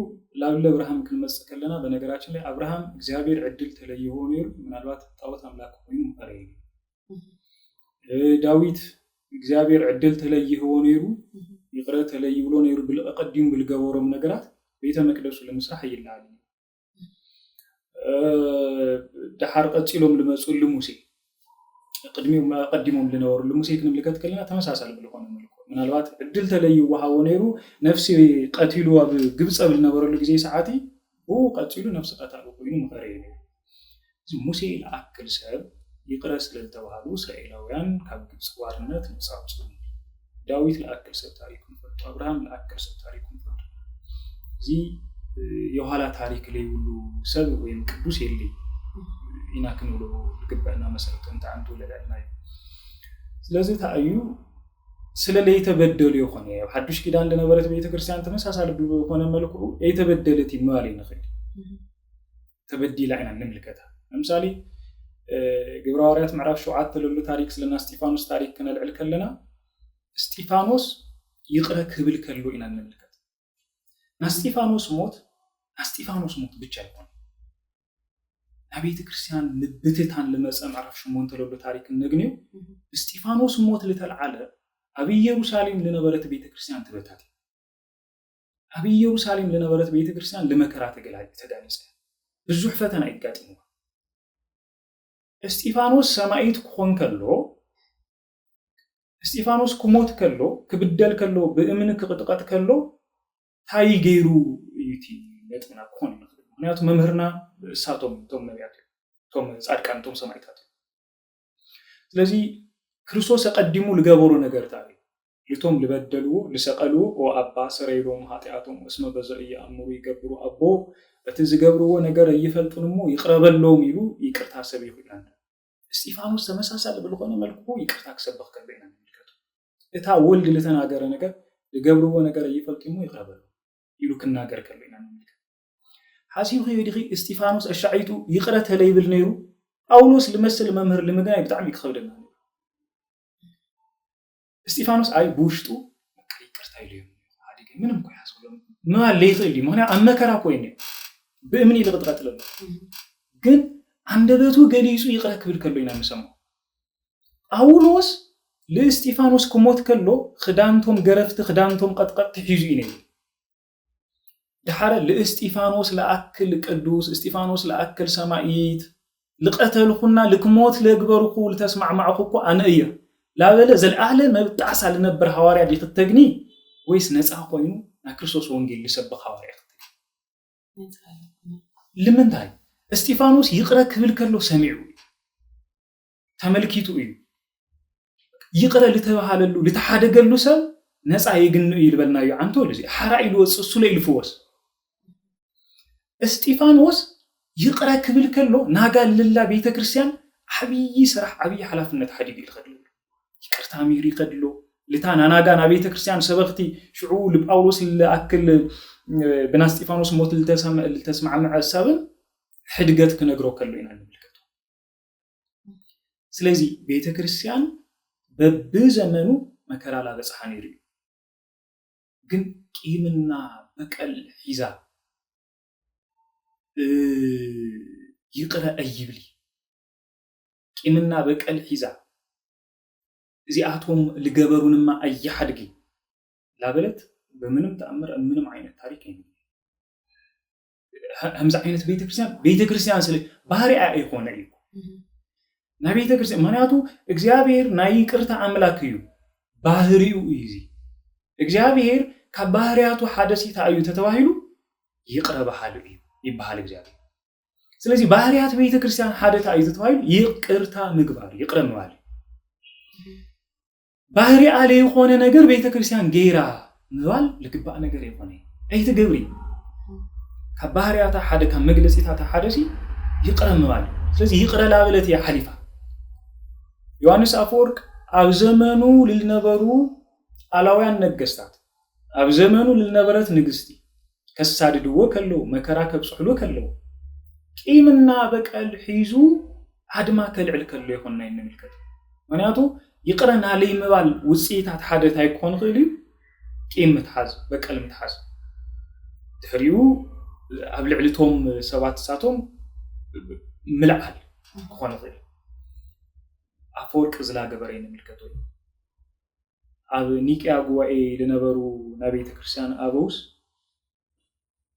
ላብለ አብርሃም ከመሰከለና በነገራችን ላይ አብርሃም እግዚአብሔር ዕድል ተለየ ሆኖ ምናልባት ጣዖት አምላክ ሆኖ ፈረይ ዳዊት እግዚአብሔር ዕድል ተለየ ሆኖ ይቅረ ተለየ ብሎ ነው بالقديم بالገበሮም ነገራት ቤተ መቅደሱ ለመስራህ ይላል دحر قصيلهم لمصول لموسى قديمهم لنور لموسى كنملكت كلنا تمساسل بالكون ملكو منالبات عدل تلي وحاو نيرو نفسي قتيلوا بغبص بالنبرو لغزي ساعتي هو قتيلو نفس قتالو كوينو مخري موسى لاكل سب يقرس للتوهالو اسرائيلاوያን ካብ ግብጽ ዋርነት ነጻውጡ ዳዊት ላክል ሰብ ታሪኩን ፈቶ አብርሃም ላክል ሰብ ታሪኩን ፈቶ እዚ የኋላ ታሪክ ላይ ሁሉ ሰብ ወይም ቅዱስ የለ ይናክን ብሎ ግባና መሰረቱን ታንቱ ለዳልናይ ስለዚህ ታዩ ስለላይ ተበደሉ ይሆነ ሐዲስ ኪዳን ለነበረት ቤተክርስቲያን ተመሳሳለ በሆነ መልኩ የተበደለት ይማል ይነخል ተበዲላ አይና እንምልከታ ለምሳሌ ግብረ ሐዋርያት ምዕራፍ 7 ለሉ ታሪክ ስለና እስጢፋኖስ ታሪክ ከነልዕል ከለና እስጢፋኖስ ይቅረ ክብል ከሉ አይና እንምልከታ ናስጢፋኖስ ሞት ብቻ ይሆን አቤተ ክርስቲያን ልብትታን ለመጸም አራፍ ሽሞን ተለሎ ታሪክ እንግኒው እስጢፋኖስ ሞት ለተልዓለ አብ ኢየሩሳሌም ለነበረት ቤተ ክርስቲያን ተበታት አብ ኢየሩሳሌም ለነበረት ቤተ ክርስቲያን ለመከራ ተጋለጸ ብዙ ፈተና ይጋጥሙ እስጢፋኖስ ሰማይት ኮንከሎ እስጢፋኖስ ክሞት ከሎ ክብደል ከሎ ብእምን ክቅጥቀጥ ከሎ ታይ ገይሩ ዩቲ ነጥና ኮን ምክንያቱ መምህርና ሳቶም ቶም ነቢያት ቶም ጻድቃን ቶም ሰማዕታት ስለዚህ ክርስቶስ ቀድሙ ልገበሩ ነገር ታይ ልቶም ልበደልዎ ልሰቀልዎ ኦ አባ ሰረይሎም ኃጢአቶም እስመ በዘእያ አምሩ ይገብሩ አቦ እቲ ዝገብርዎ ነገር ይፈልጡንሞ ይቅረበሎም ይሉ ይቅርታ ሰብ ይሁን እስጢፋኖስ ተመሳሳለ ብልኾነ መልኩ ይቅርታ ክሰብኽ ከበይና ንልከቱ እታ ወልድ ለተናገረ ነገር ልገብርዎ ነገር ይፈልጡንሞ ይቅረበሎም ይሉ ክናገር ከበይና ንልከቱ ሓሲቡ ይዲኺ እስጢፋኖስ አሻዒቱ ይቅረተ ለይብል ነይሩ ጳውሎስ ልመስል መምህር ልምግናይ ብጣዕሚ ይከብደና እስጢፋኖስ አይ ቡሽጡ ይቅርታ ይልዩ አዲገ ምንም ቆይ አስብሎም ማለ ይጥልይ ምክንያቱ አመከራ ኮይኔ በእምን ይልቅጥቅጥለ ግን አንደበቱ ገሊጹ ይቅረ ክብል ከሎይና ንሰማው ጳውሎስ ለእስጢፋኖስ ክሞት ከሎ ክዳንቶም ገረፍቲ ክዳንቶም ቀጥቀጥ ሒዙ ይነይ ድሓረ ለእስጢፋኖስ ለአክል ቅዱስ እስጢፋኖስ ለአክል ሰማዒት ልቀተልኩና ልክሞት ለግበርኩ ልተስማዕማዕኩ እኮ አነ እየ ላበለ ዘለዓለ መብጣዕሳ ልነበር ሐዋርያ ዲክተግኒ ወይስ ነፃ ኮይኑ ና ክርስቶስ ወንጌል ልሰብኽ ሐዋርያ ልምንታይ እስጢፋኖስ ይቅረ ክብል ከሎ ሰሚዑ ተመልኪቱ እዩ ይቅረ ልተባሃለሉ ልተሓደገሉ ሰብ ነፃ ይግን ይልበልናዩ አንቶ ለዚ ሓራኢሉ ወጽሱ ለይልፍወስ እስጢፋኖስ ይቅረ ክብል ከሎ ናጋ ልላ ቤተክርስቲያን ዓብይ ስራሕ ዓብይ ሓላፍነት ሓዲግ ይልኸድሉ ይቅርታ ሚሪ ይቀድሎ لتانا ناغانا بيت كريستيان سبختي شعو لጳውሎስ لأكل بنا እስጢፋኖስ ሞት ልተስማዕ مع السبب حدقت كنغرو كلو ኢና ንምልከቱ ስለዚ ቤተ ክርስቲያን በብዘመኑ መከራ ላበጽሐ ነይሩ ግን ቂምና በቀል ሒዛ ይቅረ አይብሊ ቂምና በቀል ሒዛ እዚአቶም ለገበሩንማ አይሐድጊ ላበለት በምንም ተአምር ምንም አይነት ታሪክ የለም همز عينت بيت كريستيان سل ባህሪያ አይሆነ እዩ ና ቤተ ክርስቲያን ማናቱ እግዚአብሔር ናይ ይቅርታ አምላክ እዩ ባህሪው እዩ እግዚአብሔር ከባህሪያቱ ሐደሲታ እዩ ተተባሂሉ ይቅረባሃል እዩ ይባሃል እግዚአብሔር ስለዚህ ባህሪያት ቤተ ክርስቲያን ሐደታ እዩ ተተባሂሉ ይቅርታ ምግባር ይቅረምባል ባህሪ አለ የሆነ ነገር ቤተ ክርስቲያን ጌራ ምባል ለግባእ ነገር የሆነ አይተ ገብሪ ከባህሪያታ ሓደ ከመግለጽታታ ሓደሲ ይቅረምባል ስለዚህ ይቅረ ላበለት ያ ሐሊፋ ዮሐንስ አፈወርቅ ኣብ ዘመኑ ልልነበሩ አላውያን ነገስታት ኣብ ዘመኑ ልልነበረት ንግስቲ ከሳድድዎ ከሎ መከራ ከብጽሕሉ ከሎ ቂምና በቀል ሒዙ አድማ ከልዕል ከሎ ይሆንና እንምልከት ምክንያቱ ይቅረና ለይምባል ውጽኢታት ሓደት አይኮን ኸሊ ቂም ምትሓዝ በቀል ምትሓዝ ድሕሪኡ ኣብ ልዕልቶም ሰባት ሳቶም ምልዓል ኮነ ኸሊ አፈወርቅ ዝላ ገበረ እንምልከቱ ኣብ ኒቅያ ጉባኤ ለነበሩ ናቤተ ክርስቲያን አበውስ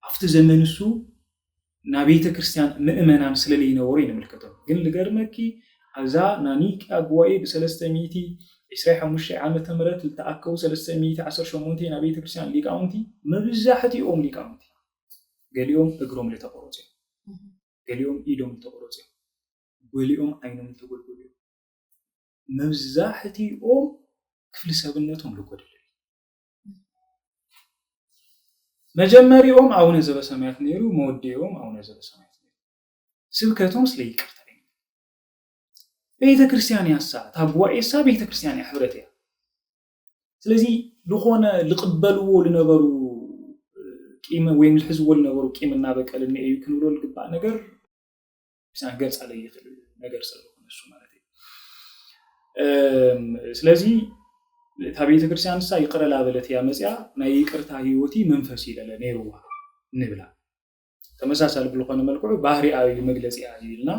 አፍተ ዘመንሱ ናቤተ ክርስቲያን ምእመናን ስለለይ ነበሩ እንምልከቱ ግን ልገርመኪ አዛ ናኒቅያ ጉባኤ በ300 25 ዓመተ ምህረት ተአከው 318 ናቤተ ክርስቲያን ሊቃውንቲ መብዛሕቲኦም ሊቃውንቲ ገሊኦም እግሮም ለተቆረጹ ገሊኦም ኢዶም ተቆረጹ ገሊኦም አይኖም ተጎልጎሉ መብዛሕቲኦም ክፍል ሰብነቶም ለጎደለ መጀመሪያኦም አቡነ ዘበሰማያት ነይሩ መወደዮም አቡነ ዘበሰማያት ነይሩ ስብከቶም ስለ ይቅርታ ቤተ ክርስቲያን ያሳ ታጓኤሳ ቤተ ክርስቲያን ያህብረትያ ስለዚህ ለሆነ ልቅበልዎ ለነበሩ ቂም ወይም ለህዝብ ለነበሩ ቂምና በቀል ነው ይክንሎ ልግባ ነገር ሳንገልጽ አለ ይችላል ነገር ስለሆነ እሱ ማለት ነው ስለዚህ ታቤተ ክርስቲያንሳ ይቅረላ በለት ያመጽያ ናይ ይቅርታ ህይወቲ መንፈስ ይለለ ነይሩዋ ንብላ ተመሳሳለ ብልኾነ መልኩ ባህሪያዊ መግለጽ ያይልና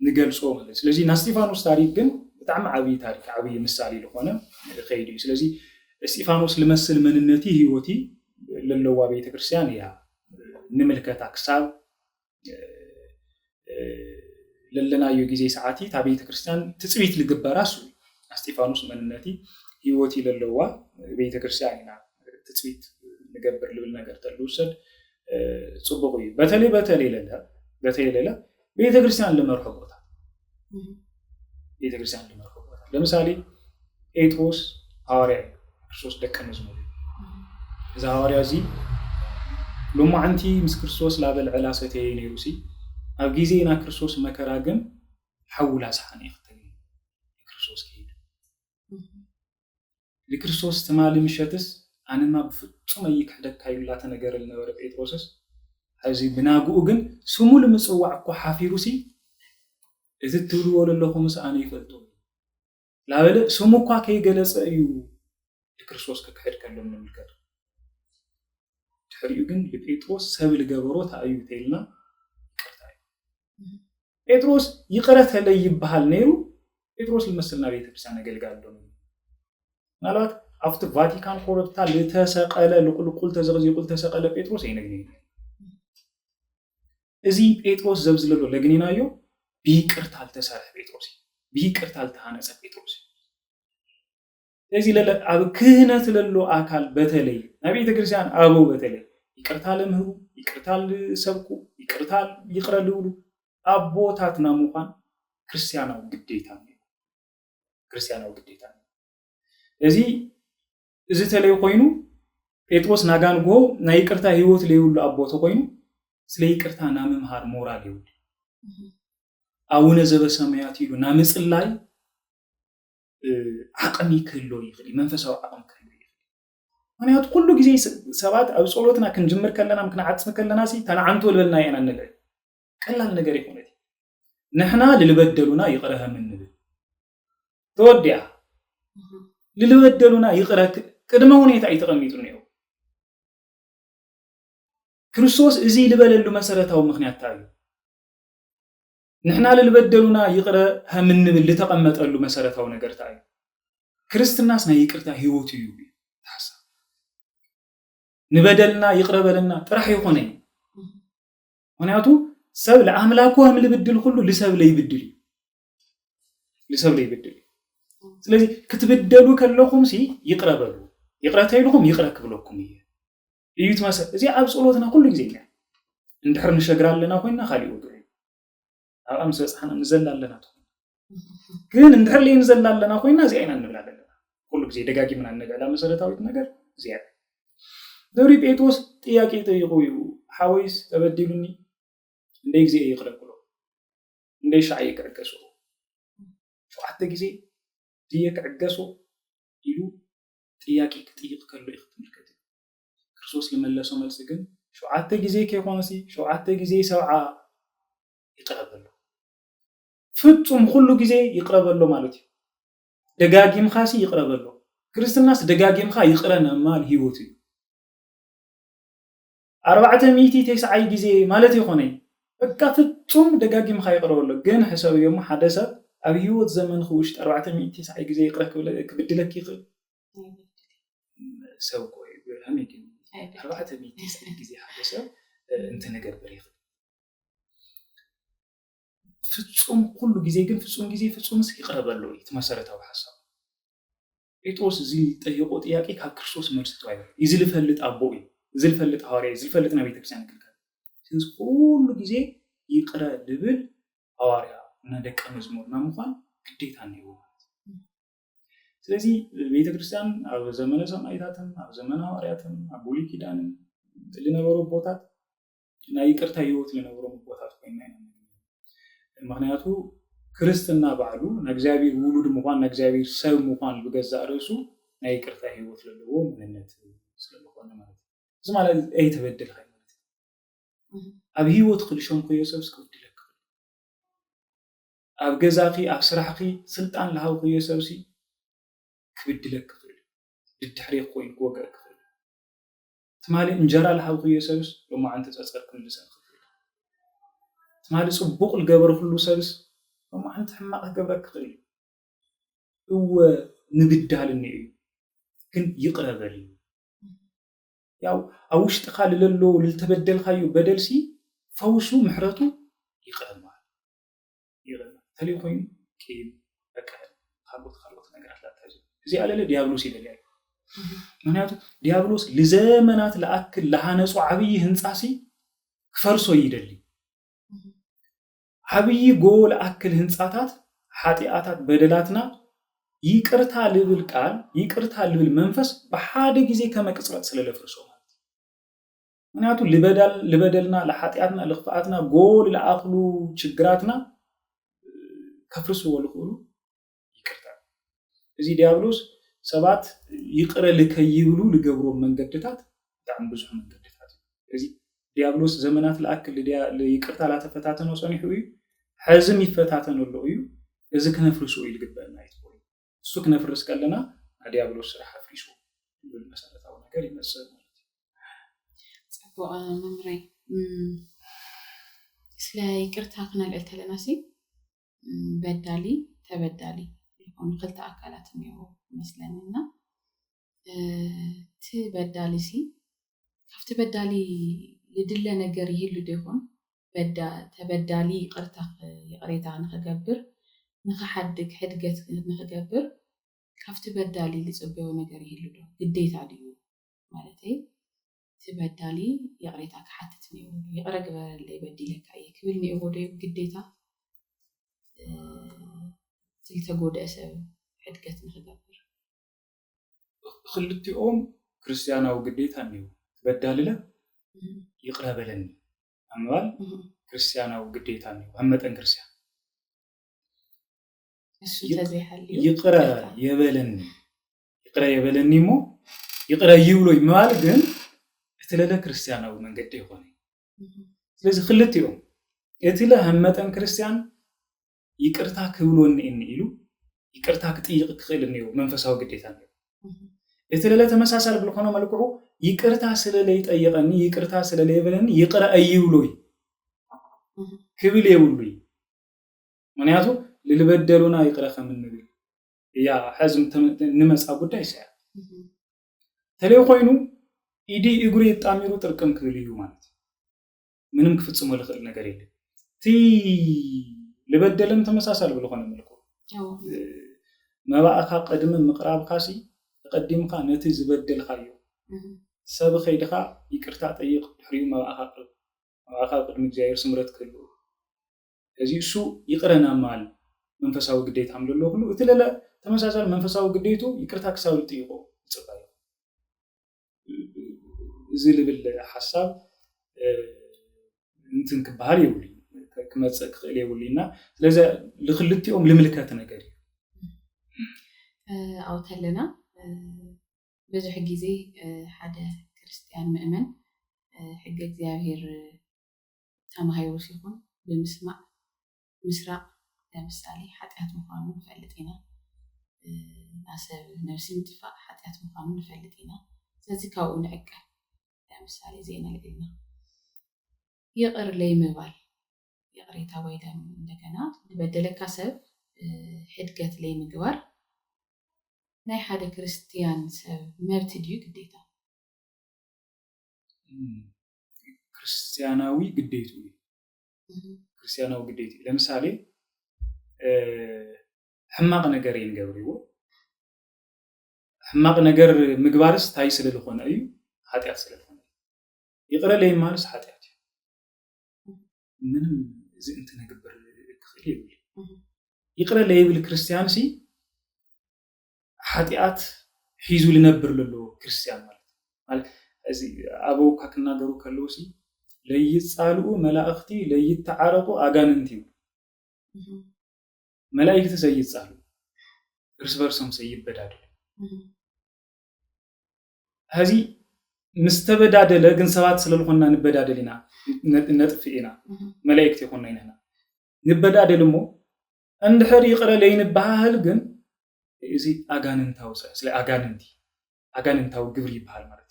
ንገልጾ ማለት ስለዚህ ናስጢፋኖስ ታሪክ ግን በጣም ዓቢ ታሪክ ዓቢ ምሳሌ ለሆነ ኸይዲ ስለዚህ እስጢፋኖስ ለመስል መንነቲ ህይወቲ ለለዋ ቤተ ክርስቲያን ያ ንመልከታ ክሳብ ለለናዩ ጊዜ ሰዓቲ ታቤተ ክርስቲያን ትጽቢት ልግበራሱ እስጢፋኖስ መንነቲ ህይወት ይለለዋ ቤተክርስቲያን ኢና ትጽቢት ንገብር ልብል ነገር ተልውሰድ ጽቡቅ እዩ በተለይ ለለ ቤተክርስቲያን ለመርሆ ቦታ ለምሳሌ ጴጥሮስ ሐዋርያ ክርስቶስ ደቀ መዝሙር እዛ ሐዋርያ እዚ ሎማዓንቲ ምስ ክርስቶስ ላበልዕላ ሰተየ ነይሩሲ ኣብ ጊዜና ክርስቶስ መከራ ግን ሓውላ ሰሓን ይኽተል ክርስቶስ ከይድ ለክርስቶስ ተማሊ ምሸትስ ኣነማ ብፍጹም ይክሕደካ ይብላ ተነገረ ለነበረ ጴጥሮስስ እዚ ብናጉኡ ግን ስሙ ለምጽዋዕ እኮ ሓፊሩሲ እዚ ትብልዎ ለለኹምስ ኣነ ይፈልጦ ላበለ ስሙ እኳ ከይገለጸ እዩ ክርስቶስ ከክሕድ ከሎም ንምልከት ድሕሪኡ ግን ለጴጥሮስ ሰብ ልገበሮ ታዩ ተይልና ይቅርታ ጴጥሮስ ይቅረት ለይ ይባሃል ነይሩ ጴጥሮስ ለመስልና ቤተክርስቲያን አገልጋል ዶ ማለት after ቫቲካን ኮረብታ ለተሰቀለ ለቁልቁል ተዘግዝቁል ተሰቀለ ጴጥሮስ አይነግኒ እዚ ጴጥሮስ ዘብዝለሎ ለግኒናዮ ቢቅርታል ተሰርሕ ጴጥሮስ ቢቅርታል ተሃነጸ ጴጥሮስ እዚ ለለ ኣብ ክህነት ለሎ አካል በተለይ ነብይ ክርስቲያን አቦ በተለይ ይቅርታል ምህሩ ይቅርታል ሰብኩ ይቅርታል ይቅረልውሉ አቦታትና ሙኻን ክርስቲያናው ግዴታ ነው እዚ ተለይ ኮይኑ ጴጥሮስ ናጋንጎ ናይ ይቅርታ ህይወት ለይውሉ አቦቶ ኮይኑ ስለ ይቅርታ ናመምሃር ሞራል ይውል አቡነ ዘበሰማያት ይሉ ናምጽላይ አቅም ይክሎ ይኽሊ መንፈሳዊ አቅም ክሎ ይኽሊ ማንያት ሁሉ ጊዜ ሰባት ኣብ ጸሎትና ክንጅምር ከለና ምክንዓጽም ከለናሲ ተናዓንቶ ልበልና የና ነገር ቀላል ነገር ይሆነ ነህና ልልበደሉና ይቅረህ ምንብል ተወዲያ ልልበደሉና ይቅረክ ቅድመ ሁኔታ ይተቀሚጡ ነው ክርስቶስ እዚ ልበለሉ መሰረታው ምክንያት ታዩ ነህና ልልበደሉና ይቅረህ ምንብል ለተቀመጠሉ መሰረታው ነገር ታዩ ክርስትናስ ናይ ይቅርታ ህይወት እዩ ታሳ ንበደልና ይቅረበልና ጥራህ ይሆነ ምክንያቱ ሰብ ለአምላኩ ልብድል ሁሉ ለሰብ ለይብድል ስለዚህ ክትበደሉ ከለኹም ሲ ይቅረበሉ ይቅረታይልኩም ይቅረክ ብለኩም እዩት ማሰ እዚ ኣብ ጸሎትና ሁሉ ጊዜ ኛ እንድሕር ንሸግራለና ኮይና खाሊው ኣብ ኣምሰ ጻሕና ንዘላለና ግን እንድሕር ለይ ንዘላለና ኮይና እዚ አይና እንብላለና ሁሉ ጊዜ ደጋጊምና እንገላ መሰረታዊት ነገር ዚያ ደሪ ጴጥሮስ ጥያቄ ጠይቁ ሓወይስ ተበድሉኒ እንደ ጊዜ ይቅረብሎ እንደ ሻይ ከገሱ ሸዓተ ጊዜ ይከገሱ ይሉ ጥያቄ ከጥይቅ ከሎ ይختمልከት ክርስቶስ ለመለሰው መልስ ግን ሸዓተ ጊዜ ከሆነሲ ሸዓተ ጊዜ ሰብዓ ይቅረብሎ ፍጹም ሁሉ ጊዜ ይቅረብሎ ማለት እዩ ደጋጊም ኻሲ ይቅረብሎ ክርስትናስ ደጋጊም ኻ ይቅረና ማል ህይወት እዩ 490 ጊዜ ማለት ይሆነ በቃ ፍጹም ደጋጊም ኻ ይቅረብሎ ግን ሕሳብ የሙ ሓደሰ ኣብ ህይወት ዘመን ኹሽ 490 ጊዜ ይቅረክ ክብድለክ ይኽል ሰው ቆይ በህሚክ 490 ጊዜ ሓደሰ እንተ ነገር በሪኽ ፍጹም ሁሉ ጊዜ ግን ፍጹም ጊዜ ፍጹምስ ይቅረበሎ የተመሰረተው ሐሳብ ጴጥሮስ እዚ ጠይቆ ጥያቄ ካብ ክርስቶስ መልስ ተዋይ ይዝልፈልጥ አቦይ ይዝልፈልጥ ሐዋርያ ይዝልፈልጥ ነብይ ተክርስቲያን ይልካል ስለዚህ ሁሉ ጊዜ ይቅረ ልብል ሐዋርያ እና ደቀ መዝሙር ናምኳን ግዴታ ነው ስለዚህ ቤተክርስቲያን ኣብ ዘመነ ሰማዕታትን ኣብ ዘመነ ሐዋርያትን ኣብ ብሉይ ኪዳን ለነበሩ ቦታት እና ይቅርታ ህይወት ለነበሩ ቦታት ኮይና ምክንያቱ ክርስትና ባዕሉ ንእግዚአብሔር ውሉድ ምኳን ንእግዚአብሔር ሰብ ምኳን በገዛ ርሱ ናይ ይቅርታ ህይወት ለለዎ ምንነት ስለሆነ ማለት እዚ ማለት አይተበደል ማለት ኣብ ህይወት ክልሽም ኮየሰብስ ክብድለክ ኣብ ገዛኺ ኣብ ስራሕኺ ስልጣን ለሃው ኮየሰብሲ ክብድለክ ድድሕሪ ኮይን ወገክ ትማሊ እንጀራ ለሃው ኮየሰብስ ለማዓንተ ጸጸርክን ልሰንክ ትማሊ ጽቡቅ ልገበር ሁሉ ሰብስ ለማዓንተ ሕማቅ ገብረክ ክእል እወ ንብዳልኒ እዩ ግን ይቅረበል ያው አውሽጥኻ ለሎ ልተበደልካዩ በደልሲ ፈውሱ ምሕረቱ ይቅረብ ማለት ይቅረብ ተለይ ኮይን ኪም በቃ ካልኦት ነገራት ላታዚ እዚ አለለ ዲያብሎስ ይደልያል ምክንያቱ ዲያብሎስ ለዘመናት ለአክል ለሃነጹ ዓብይ ህንጻሲ ክፈርሶ ይደሊ ዓብይ ጎል አክል ህንጻታት ኃጢአታት በደላትና ይቅርታ ልብል ቃል ይቅርታ ልብል መንፈስ በሓደ ጊዜ ከመቅጽበት ስለለፍርሶ ማለት ምክንያቱ ልበደልና ለኃጢአትና ለኽፋአትና ጎል ለአክሉ ችግራትና ከፍርሱ ወልኹሉ ይቅርታ እዚ ዲያብሎስ ሰባት ይቅረ ለከይብሉ ለገብሮ መንገድታት በጣም ብዙ መንገድታት እዚ ዲያብሎስ ዘመናት ለአክል ለይቅርታ ላተፈታተነው ጸኒሑ ሕዝም ይፈታተነው እዩ እዚ ከነፍርሱ ይልግበና ይትቆይ እሱ ከነፍርስ ከለና ዲያብሎስ ስራ ፍሪሱ በመሰረታው ነገር ይመስል ማለት ጽቡቅ መምራይ ስለ ይቅርታ ከናልዕል ተለናሲ በዳሊ ተበዳሊ ይሆን ክልተ አካላት ነው መስለንና ተበዳሊሲ ከፍተ በዳሊ ለድለ ነገር ይሄሉ ደሆን ተበዳሊ ይቅርታ ይቅሬታ ንኸገብር ንኸሐድግ ሕድገት ንኸገብር ከፍተ በዳሊ ለጽበው ነገር ይሄሉ ዶ ግዴታ ድዩ ማለት ተበዳሊ ይቅሬታ ከሐትት ነው ይቅረግ በለ ይበድለካ ይክብል ነው ወደ ግዴታ ተጎደ ሰብ ሕድገት ንኸገብር ክልቲኦም ክርስቲያናዊ ግዴታ ነው ተበዳልለ ይቅረበለኒ አምባል ክርስቲያናዊ ግዴታ ነው አመጠን ክርስቲያን እሱ ተዘይሐል ይቅረ የበለኒ ሞ ይቅረ ይብሎ ይማል ግን እትለለ ክርስቲያናዊ መንገድ ይሆነ ስለዚህ ክልቲኦም እትለ አመጠን ክርስቲያን ይቅርታ ክብሎን ኢሉ ይቅርታ ክጥይቅ ክኽልኒው መንፈሳዊ ግዴታ ነው እትለለ ተመሳሳለ ብልኾነ መልክዑ ይቅርታ ስለለ ይጠይቀኒ ይቅርታ ስለለ ይበለኒ ይቅረ አይብሎይ ክብል ይብሉይ ምክንያቱ ለልበደሉና ይቅረ ከምንብል ያ ሕዝም ንመጻ ጉዳይ ሳያ ተለይ ኮይኑ ኢዲ እግሩ ይጣሚሩ ጥርቅም ክብልዩ ማለት ምንም ክፍጽሞ ለኽል ነገር የለም ቲ ለበደለም ተመሳሳለ ብልኾነ መልክዑ መባእኻ ቀድም ምቅራብ ካሲ ተቀዲምካ ነቲ ዝበደልካዮ ሰብ ኸይድኻ ይቅርታ ጠይቅ ድሕሪው መባእኻ ቅድሚ እግዚአብሔር ስምረት ክሉ እዚ እሱ ይቅረና ማል መንፈሳዊ ግዴታ አምደሎ ሁሉ እትለለ ተመሳሳለ መንፈሳዊ ግዴቱ ይቅርታ ክሳውል ጥይቆ ጽባይ እዚ ልብል ሐሳብ እንትን ክባል ይውል ከመጽቅ ይውልና ስለዚህ ለክልቲኦም ለምልከት ነገር አውተለና ብዙሕ ጊዜ ሓደ ክርስቲያን ምእመን ሕግ እግዚአብሔር ተማሂሩ ሲሆን በመስማዕ ምስራቅ ለምሳሌ ኃጢአት ምዃኑ ንፈልጥና አሰብ ነፍሲ ምጥፋእ ኃጢአት ምዃኑ ንፈልጥና ስለዚህ ካብኡ ንዕቀ ለምሳሌ ዜና ለግልና ይቅር ለይምባል ይቅሬታ ወይ ደም እንደገና በደለካ ሰብ ሕድገት ለይምግባር ናይ ሓደ ክርስቲያን ሰብ መብት ድዩ ግዴታ ክርስቲያናዊ ግዴቱ ክርስቲያናዊ ግዴቱ ለምሳሌ ሕማቅ ነገር ይንገብርዎ ሕማቅ ነገር ምግባርስ ታይ ስለልኾነ እዩ ኃጢአት ስለልኾነ ይቅረ ለይማልስ ኃጢአት ምንም እዚ እንት ነግበር ክኽእል ይብል ይቅረ ለይብል ክርስቲያን ሲ ኃጢአት ሒዙ ልነብር ለሎ ክርስቲያን ማለት እዚ አበው ካክናገሩ ከለውሲ ለይጻልኡ መላእክቲ ለይተዓረቁ አጋንንቲ መላእክት ሰይጻሉ እርስ በርሶም ሰይበዳሉ እዚ ምስተበዳደለ ግን ሰባት ስለልኾና ንበዳደሊና ነጥፍኢና መላእክት ይኾንና ኢና ንበዳደልሞ እንድሕር ይቅረ ለይንባህል ግን እዚ አጋንንታው ስለ አጋንንታው ግብር ይባል ማለት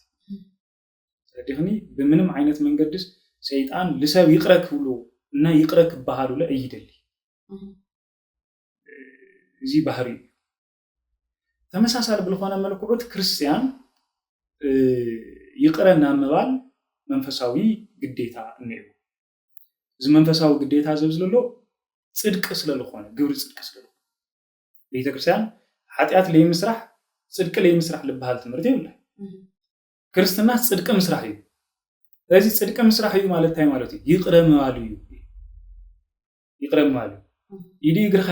ስለዚህ በምንም አይነት መንገድስ ሰይጣን ለሰብ ይቅረክ ብሎ እና ይቅረክ ባህሉ ለእይደል እዚ ባህሪ ተመሳሳለ ብልኾነ መልኩት ክርስቲያን ይቅረና መባል መንፈሳዊ ግዴታ ነው እዚ መንፈሳዊ ግዴታ ዘብዝለሎ ጽድቅ ስለልኾነ ግብር ጽድቅ ስለልኾነ ቤተክርስቲያን ኃጢአት ለይምስራሕ ጽድቅ ለይምስራሕ ልበሃል ትምህርቲ ይብላ ክርስትና ጽድቅ ምስራሕ እዩ ስለዚህ ጽድቅ ምስራሕ እዩ ማለት ታይ ማለት እዩ ይቅረማሉ ይዲ ይግርኻ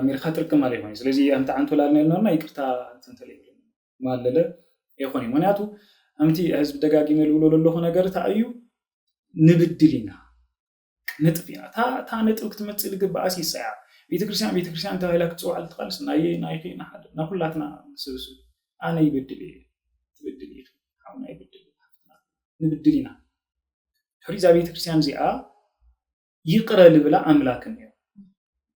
ሚርኻ ጥርቅም ማለት ይሆን ስለዚህ አንተ አንተ ላልነውና ይቅርታ እንተንተለይ ማለለ ይሆን ምክንያቱ አምቲ ህዝብ ደጋጊመ ልብሎ ለለኹ ነገር ታዩ ንብድሊና ነጥፊና ታ ነጥብ ክትመጽእ ልግባአስ ይሳያ ቤተክርስቲያን ተባይላ ክትጽዋዕ ልትቃልስ ናይኺና ሓደ ናኩላትና ስብስ አነ ይበድል ትበድል አሁን አይበድል ንብድሊና ፍሪዛ ቤተክርስቲያን ዚአ ይቅረ ልብላ አምላክን ነው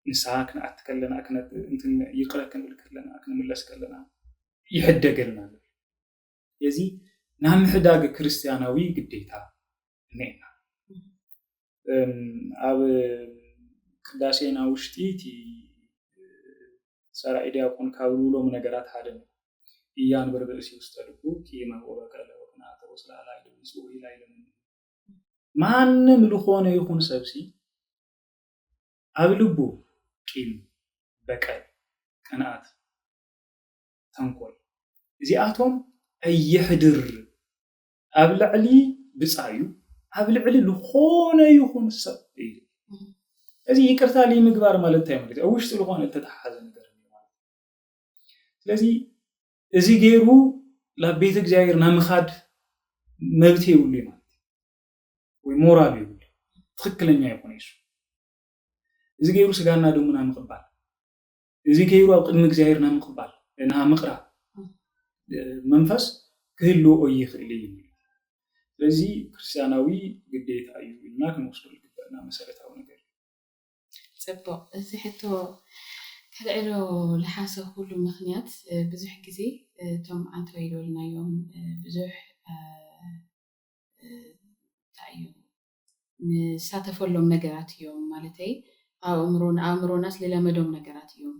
ንሳክና አትከለና ክነት እንትን ይቅረ ክንልከለና ክንምለስ ከለና ይሕደገልና የዚ ናምሕዳግ ክርስቲያናዊ ግዴታ ነና አብ ቅዳሴና ውሽጢቲ ሰራ ኢዲያቆን ካብሉሎም ነገራት ሓደ ነው ያን በርበሲ ውስጠልኩ ቂማ ወበቀለ ወና ተወስላላ ይደብሱ ይላይለም ማንም ልኾነ ይኹን ሰብሲ አብልቡ ቂም በቀል ቀናት ተንኮል እዚአቶም አይሕድር አብልዕሊ ብጻዩ አብልዕሊ ልኾነ ይኹን ሰብ እዚ ይቅርታ ለምግባር ማለት ታይምለት አውሽጥ ልኾነ ተተሐዘ ነገር ማለት ስለዚህ እዚ ገይሩ ለቤተ እግዚአብሔር ናምኻድ መብቴ ይውል ማለት ወይ ሞራል ይውል ትክክለኛ ይሆን እሱ እዚ ገይሩ ስጋና ደሙና ምቅባል እዚ ገይሩ ኣብ ቅድሚ እግዚአብሔር ናምቅባል እና ምቅራ መንፈስ ክህሉ ይኽእል እዩ ስለዚህ ክርስቲያናዊ ግዴታ እዩ እና ክንወስደው ልግባና መሰረታዊ ነገር ጽቡቅ እዚ ሕቶ ከልዕሎ ለሓሰብ ሁሉ ምክንያት ብዙሕ ግዜ ቶም አንተ ወይዶልናዮም ብዙሕ ታዩ ንሳተፈሎም ነገራት እዮም ማለተይ አእምሮናስ ለለመዶም ነገራት እዮም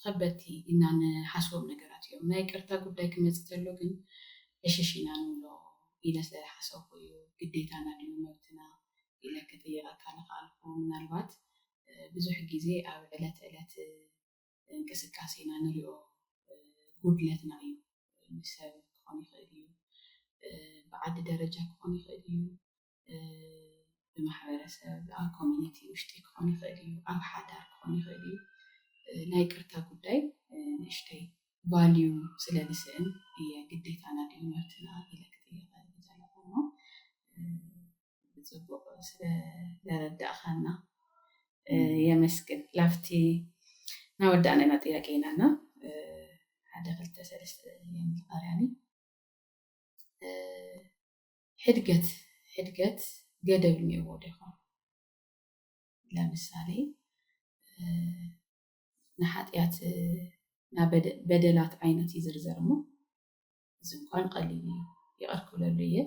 ከበቲ እና ንሓስቦም ነገራት እዮም ናይ ቅርታ ጉዳይ ክመጽተሎ ግን እሽሽና ንብሎ ኢለስ ለሓሰብ እዩ ግዴታና ድዩ መብትና ኢለከተ ይራካለ ካልኩ ምናልባት ብዙሕ ግዜ ኣብ ዕለት እንቅስቃሴና ንሪኦ ጉድለትና እዩ ሰብ ክኾን ይኽእል እዩ ብዓዲ ደረጃ ክኾን ይኽእል እዩ ብማሕበረሰብ ኣብ ኮሚኒቲ ውሽጢ ክኾን ይኽእል እዩ ኣብ ሓዳር ክኾን ይኽእል እዩ ናይ ቅርታ ጉዳይ ንእሽተይ ቫልዩ ስለልስእን እየ ግዴታና ድዩ መብትና ኢለክት ዘለኹሞ ብፅቡቅ ስለረዳእኻና የመስግን ላፍቲ ናወዳእና ጥያቄናና ሓደ ክልተ ሰለስተ የምልቃርያኒ ሕድገት ገደብ እኒአዎ ዶ ይኾን ለምሳሌ ንሓጢአት በደላት ዓይነት ይዝርዘር እሞ እዚ እንኳን ቀሊል ይቐርክለሉ እየ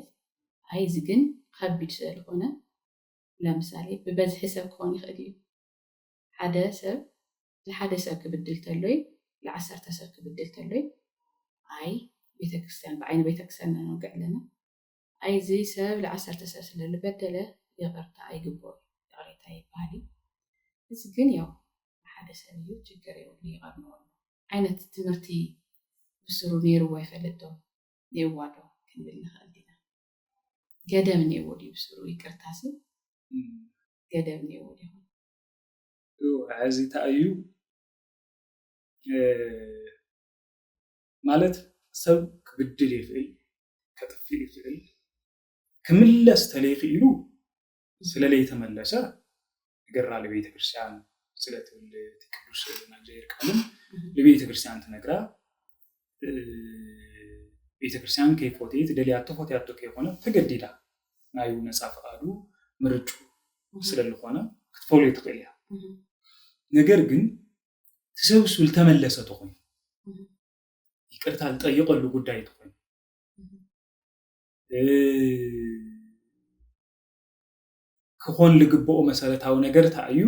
አይ እዚ ግን ከቢድ ስለዝኾነ ለምሳሌ ብበዝሒ ሰብ ክኾን ይኽእል እዩ ሓደ ሰብ ለሓደ ሰብ ክብድል ተሎይ ለ10 ሰብ ክብድል ተሎይ አይ ቤተክርስቲያን ብዓይነ ቤተክርስቲያን ንወግዕ ኣለና አይ እዚ ሰብ ለ10 ሰብ ስለልበደለ ይቕርታ አይግባእ ይቕርታ ይባሃል እዚ ግን ያው ሓደ ሰብ እዩ ችግር የብሉ ይቐርነዎ ዓይነት ትምህርቲ ብስሩ ነይርዎ ይፈልጥ ዶ ነይዋዶ ክንብል ንኽእል ኢና ገደብ ነይዎ ድዩ ብስሩ ይቅርታሲ ገደብ ነይዎ ድዩ እዚ ታዩ ማለት ሰብ ክብድል ይኽእል ከጥፊ ይኽእል ክምለስ ተለይኽኢሉ ስለለይ ተመለሰ ገራ ለቤተ ክርስቲያን ስለትብል ቅዱስ እግዚአብሔር ቃልም ለቤተ ክርስቲያን ተነግራ ቤተ ክርስቲያን ከይፎቴት ደሊያቶ ፎቴያቶ ከሆነ ተገዲዳ ናዩ ነፃ ፈቃዱ ምርጩ ስለልኾነ ክትፈሉ ይትኽእል ነገር ግን ተሰብስብ ተመለሰ ተኾን ይቅርታ ልጠይቀሉ ጉዳይ ተኾን ክኾን ልግብኦ መሰረታዊ ነገር ታዩ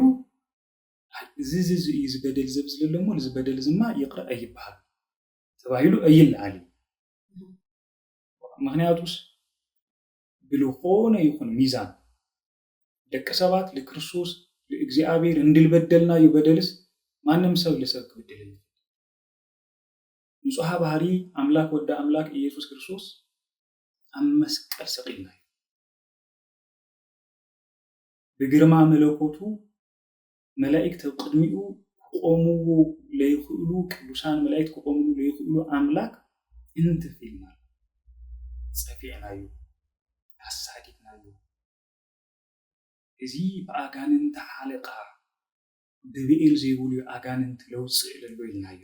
እዚ ዝበደል ዘብዝለሞ ዝበደል ዝማ ይቅራ አይባሃል ተባሂሉ አይልዓሊ ምክንያቱስ ብልኾነ ይኹን ሚዛን ደቀ ሰባት ለክርስቶስ ለእግዚአብሔር እንድልበደልና ይበደልስ ማንም ሰው ለሰብ ክብድል ንጹሕ ባህሪ ኣምላክ ወዳ ኣምላክ ኢየሱስ ክርስቶስ ኣብ መስቀል ሰቂልና ብግርማ መለኮቱ መላእክት ቅድሚኡ ቆምዎ ለይኽእሉ ቅዱሳን መላእክት ቆምሉ ለይኽእሉ ኣምላክ እንትፊልና ፀፊዕናዩ ኣሳዲድናዩ እዚ ብኣጋንንቲ ሓለቃ ብብኤል ዘይብሉ ኣጋንንቲ ለውፅእ ለሎ ኢልናዩ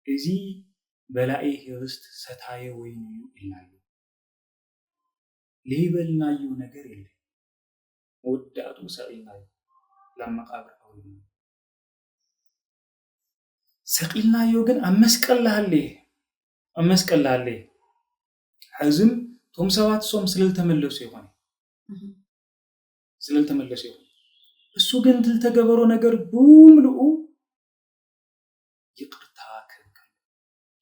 እዚ በላኤ ህብስት ሰታየ ወይኑ ኢልናዩ ለይበልናዩ ነገር የለ ወዳቱ ሰቂልናዩ ለመቃብር አውሉ ሰቂልናዩ ግን ኣብ መስቀል ላሃለ ሕዝም ቶም ሰባት ሶም ስለልተመለሱ ይኾን እሱ ግን ተገበሮ ነገር ብሙሉኡ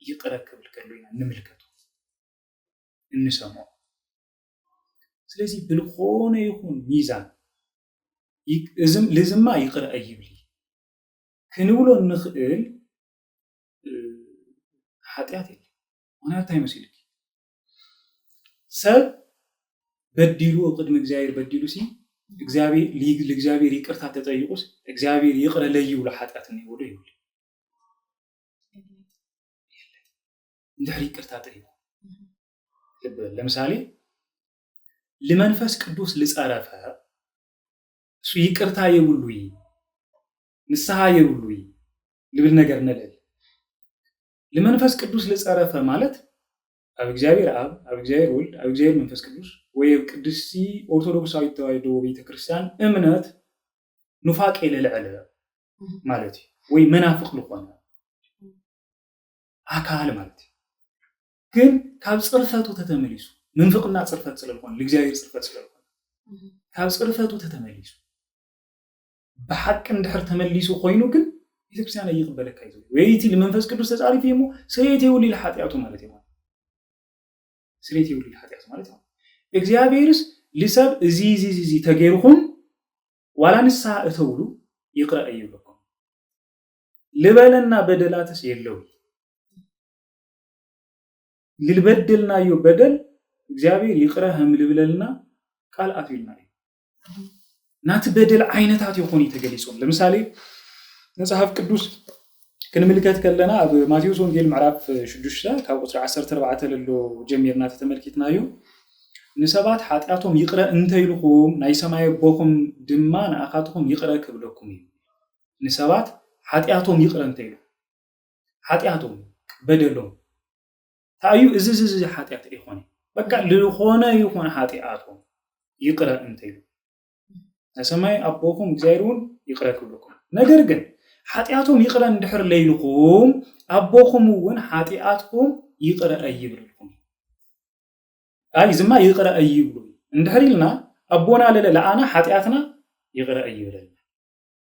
ይቅረ ክብል ከሎ ኢና ንምልከቱ እንሰምዖ ስለዚህ ብልኾነ ይኹን ሚዛን ልዝማ ይቅረ ኣይብል ክንብሎ ንኽእል ሓጢያት የለ ምክንያቱ እንታይ መሲሉ ሰብ በዲሉ ቅድሚ እግዚአብሔር በዲሉ ሲ እግዚአብሔር ይቅርታ ተጠይቁስ እግዚአብሔር ይቅረ ለይብሎ ሓጢያት እንይብሎ ይብል እንድሕር ይቅርታ ጠይቁ ለምሳሌ ለመንፈስ ቅዱስ ልጸረፈ እሱ ይቅርታ የብሉይ ንስሐ የብሉይ ልብል ነገር ነለል ለመንፈስ ቅዱስ ልጸረፈ ማለት ኣብ እግዚአብሔር አብ ኣብ እግዚአብሔር ወልድ ኣብ እግዚአብሔር መንፈስ ቅዱስ ወይ ቅዱስቲ ኦርቶዶክሳዊ ተዋሕዶ ቤተክርስቲያን እምነት ኑፋቄ ለልዕለ ማለት ወይ መናፍቅ ልኾነ አካል ማለት ግን ካብ ጽርፈቱ ተተመሊሱ መንፍቅና ጽርፈት ስለልኾነ ለእግዚአብሔር ጽርፈት ስለልኾነ ካብ ጽርፈቱ ተተመሊሱ በሐቅ እንድሕር ተመሊሱ ኮይኑ ግን ቤተክርስቲያን ይቅበለካ ይዘው ወይቲ ለመንፈስ ቅዱስ ተጻሪፍ ይሞ ስሬት ይውል ለኃጢአቱ ማለት ይሆን ስሬት ይውል ለኃጢአቱ ማለት ይሆን እግዚአብሔርስ ልሰብ እዚ ተገይርኩም ዋላ ንስሐ እተውሉ ይቅረ አይብለኩም ልበለና በደላትስ የለው ልልበደልናዮ በደል እግዚአብሔር ይቅረ ህምልብለልና ቃል አፊልና ናት በደል አይነታት ይሆን ይተገሊጾም ለምሳሌ መጽሐፍ ቅዱስ ክንምልከት ከለና ኣብ ማቴዎስ ወንጌል ምዕራፍ 6 ካብ ቁጥሪ 14 ለሎ ጀሚርና ተተመልኪትናዮ ንሰባት ኃጢአቶም ይቅረ እንተይልኩም ናይ ሰማይ ቦኹም ድማ ንኣኻትኩም ይቅረ ክብለኩም እዩ ንሰባት ኃጢአቶም ይቅረ እንተይሉ ኃጢአቶም በደሎም ታዩ እዚ ኃጢአት ይኾን በቃ ለኾነ ይኾን ኃጢአቶም ይቅረ እንተይሉ ሰማይ አቦኹም እግዚአብሔርን ይቅረ ክብለኩም ነገር ግን ኃጢአቶም ይቅረ እንድሕር ለይልኩም አቦኹም ወን ኃጢአትኩም ይቅረ አይብልኩም አይ ዝማ ይቅረ አይብሉ እንድሕርልና አቦና ለአና ኃጢአትና ይቅረ አይብለና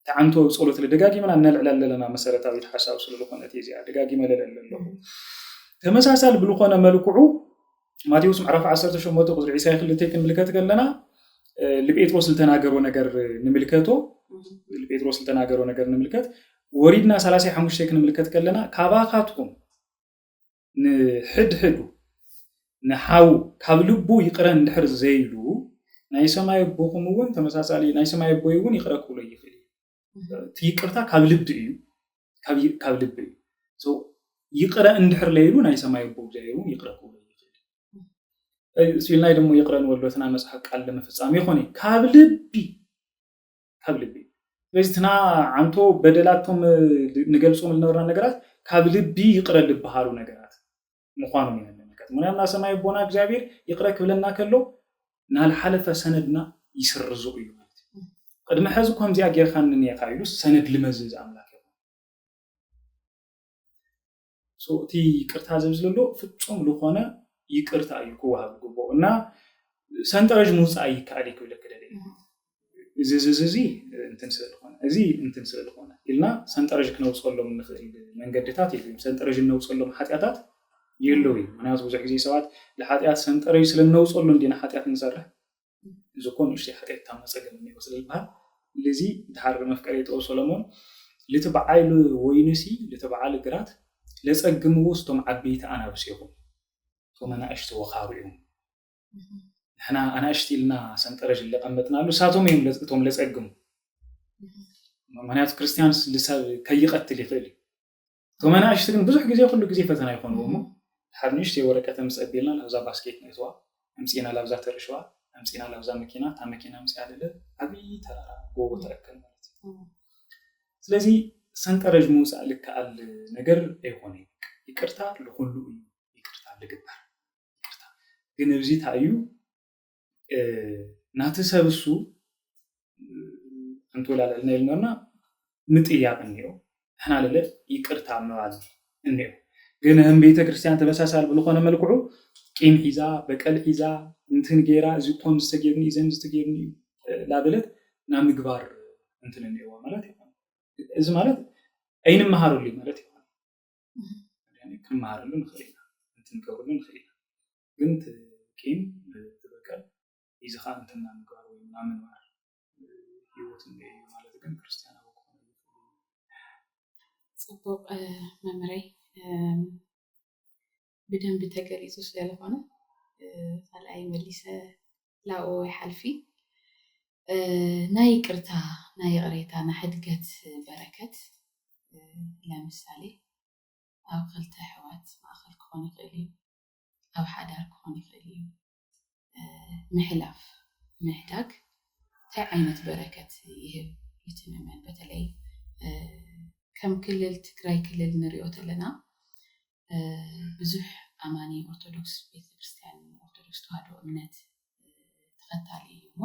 ታንቶ ጸሎት ለደጋጊመና እናልዕላለና መሰረታዊ ሐሳብ ስለልኾነ ተዚያ ደጋጊመ ለለለሎ ተመሳሳል ብልኾነ መልክዑ ማቴዎስ ምዕራፍ 18 ቁጥሪ 22 ክንምልከት ከለና ለጴጥሮስ ዝተናገረው ነገር ንምልከቶ ለጴጥሮስ ዝተናገረው ነገር ንምልከት ወሪድና 35 ክንምልከት ከለና ካባኻትኩም ንሕድሕዱ ንሓው ካብ ልቡ ይቅረ እንድሕር ዘይሉ ናይ ሰማይ ቦኹም ወን ተመሳሳሊ ናይ ሰማይ ቦይ ወን ይቅረ ክብሎ ይኽእል ይቅርታ ካብ ልብ እዩ ካብ ልብ እዩ ሶ ይቅረ እንድሕር ለይሉ ናይ ሰማይ ቦ ዘይውን ይቅረ ክብሎ ሲልናይ ደሞ ይቅረን ወሎትና መጽሐፍ ቃል ለመፈጻም ይኾነ ካብ ልቢ ስለዚህና አንቶ በደላቶም ንገልጾም ለነበርና ነገራት ካብ ልቢ ይቅረ ልብሃሉ ነገራት ምዃኑ ይነን ነገር ምናና ሰማይ ቦና እግዚአብሔር ይቅረ ክብለና ከሎ ናልሐለፈ ሰነድና ይስርዙ እዩ ማለት ቅድመ ሕዝ ከምዚያ ጌርካንን ያካይሉ ሰነድ ልመዝዝ አምላክ ይሆን ሶቲ ይቅርታ ዘብዝለሎ ፍጹም ለሆነ ይቅርታ ይኩዋብ ጉቦ እና ሰንጠረዥ ሙጻይ ካዲ ክብለከደለ እዚ እንትን ስለልኾነ ኢልና ሰንጠረዥ ክነውጽሎም ንኽእል መንገድታት የለም ሰንጠረዥ ነውጽሎም ኃጢአታት የለው ምክንያቱ ብዙሕ ግዜ ሰባት ለኃጢአት ሰንጠረዥ ስለነውጽሎ እንዲና ኃጢአት እንሰርሕ ዝኮን እሺ ኃጢአት ታመጸገም ነው ስለልባል ለዚህ ዳር መፍቀሬ ጦር ሰሎሞን ለተበዓል ወይንሲ ለተበዓል ግራት ለጸግም ውስጥም ዓበይቲ ኣናብሲኹም ቶም ኣናእሽቲ ወኻሪኦም ንሕና ኣናእሽቲ ኢልና ሰንጠረዥ ለቐመጥናሉ ሳቶም እዮም እቶም ለጸግሙ ምክንያቱ ክርስቲያንስ ልሰብ ከይቐትል ይኽእል ቶም ኣናእሽቲ ግን ብዙሕ ግዜ ኩሉ ግዜ ፈተና ይኾንዎ እሞ ድሓር ንእሽተይ ወረቀት ምፅቢልና ላብዛ ባስኬት ነእትዋ ኣምፂና ላብዛ ተርሽዋ ኣምፂና ላብዛ መኪና እታ መኪና ምፅያ ደለ ዓብዪ ተራራ ጎቦ ተረከብ ማለት እዩ ስለዚ ሰንጠረዥ ምውፃእ ልከኣል ነገር ኣይኮነ ይቅርታ ለኩሉ እዩ ይቅርታ ልግበር ይቅርታ ግን እዚ እንታይ እዩ ናቲ ሰብ እሱ እንትወላለልና ኢልናና ምጥያቅ እኒኦ ንሕና ለለ ይቅርታ ምባል እኒኦ ግን ህም ቤተ ክርስቲያን ተመሳሳሊ ብዝኾነ መልክዑ ቂም ሒዛ በቀል ሒዛ እንትን ጌራ እዚ እቶም ዝተገይሩኒ ዘን ዝተገይሩኒ ላበለት ናብ ምግባር እንትን እኒኦ ማለት ይኾን እዚ ማለት ኣይንመሃረሉ ማለት ይኾን ክንመሃረሉ ንኽእል ኢና እንትን ገብርሉ ንኽእል ኢና ግን ቂም ትበቀል ሒዝኻ እንትና ምግባር ወይ ናብ ምንባር ህይወት እኒኦ ማለት ግን ክርስቲያናዊ ክኾነ ጽቡቕ መምረይ بدهم بتقريزو سلالفانا فالأي مليسة لاو حلفي ناي كرتا ناي قريتا نحدقت بركت لا مثالي أو خلت حوات ما أخل كوني قليل أو حدار كوني قليل محلاف محتاج تعينت بركت يهب يتممن بتلي كم كلل تكراي كلل نريوت لنا ብዙሕ ኣማኒ ኦርቶዶክስ ቤተክርስቲያን ኦርቶዶክስ ተዋህዶ እምነት ተኸታሊ እዩ እሞ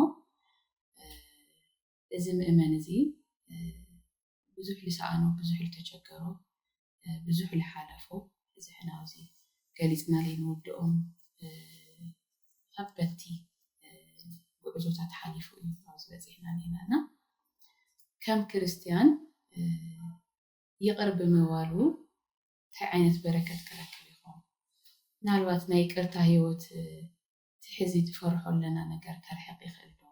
እዚ ምእመን እዚ ብዙሕ ልሰኣኖ ብዙሕ ልተቸገሮ ብዙሕ ልሓለፎ እዚ ሕና ኣብዚ ገሊፅና ላይ ንወድኦም ከበድቲ ጉዕዞታት ሓሊፉ እዩ ኣብዚ በፂሕና ኔናና ከም ክርስቲያን ይቕር ብምባሉ እንታይ ዓይነት በረከት ክረክብ ይኾን ምናልባት ናይ ይቅርታ ህይወት ትሕዚ ትፈርሖለና ነገር ከርሕቕ ይኽእል ዶ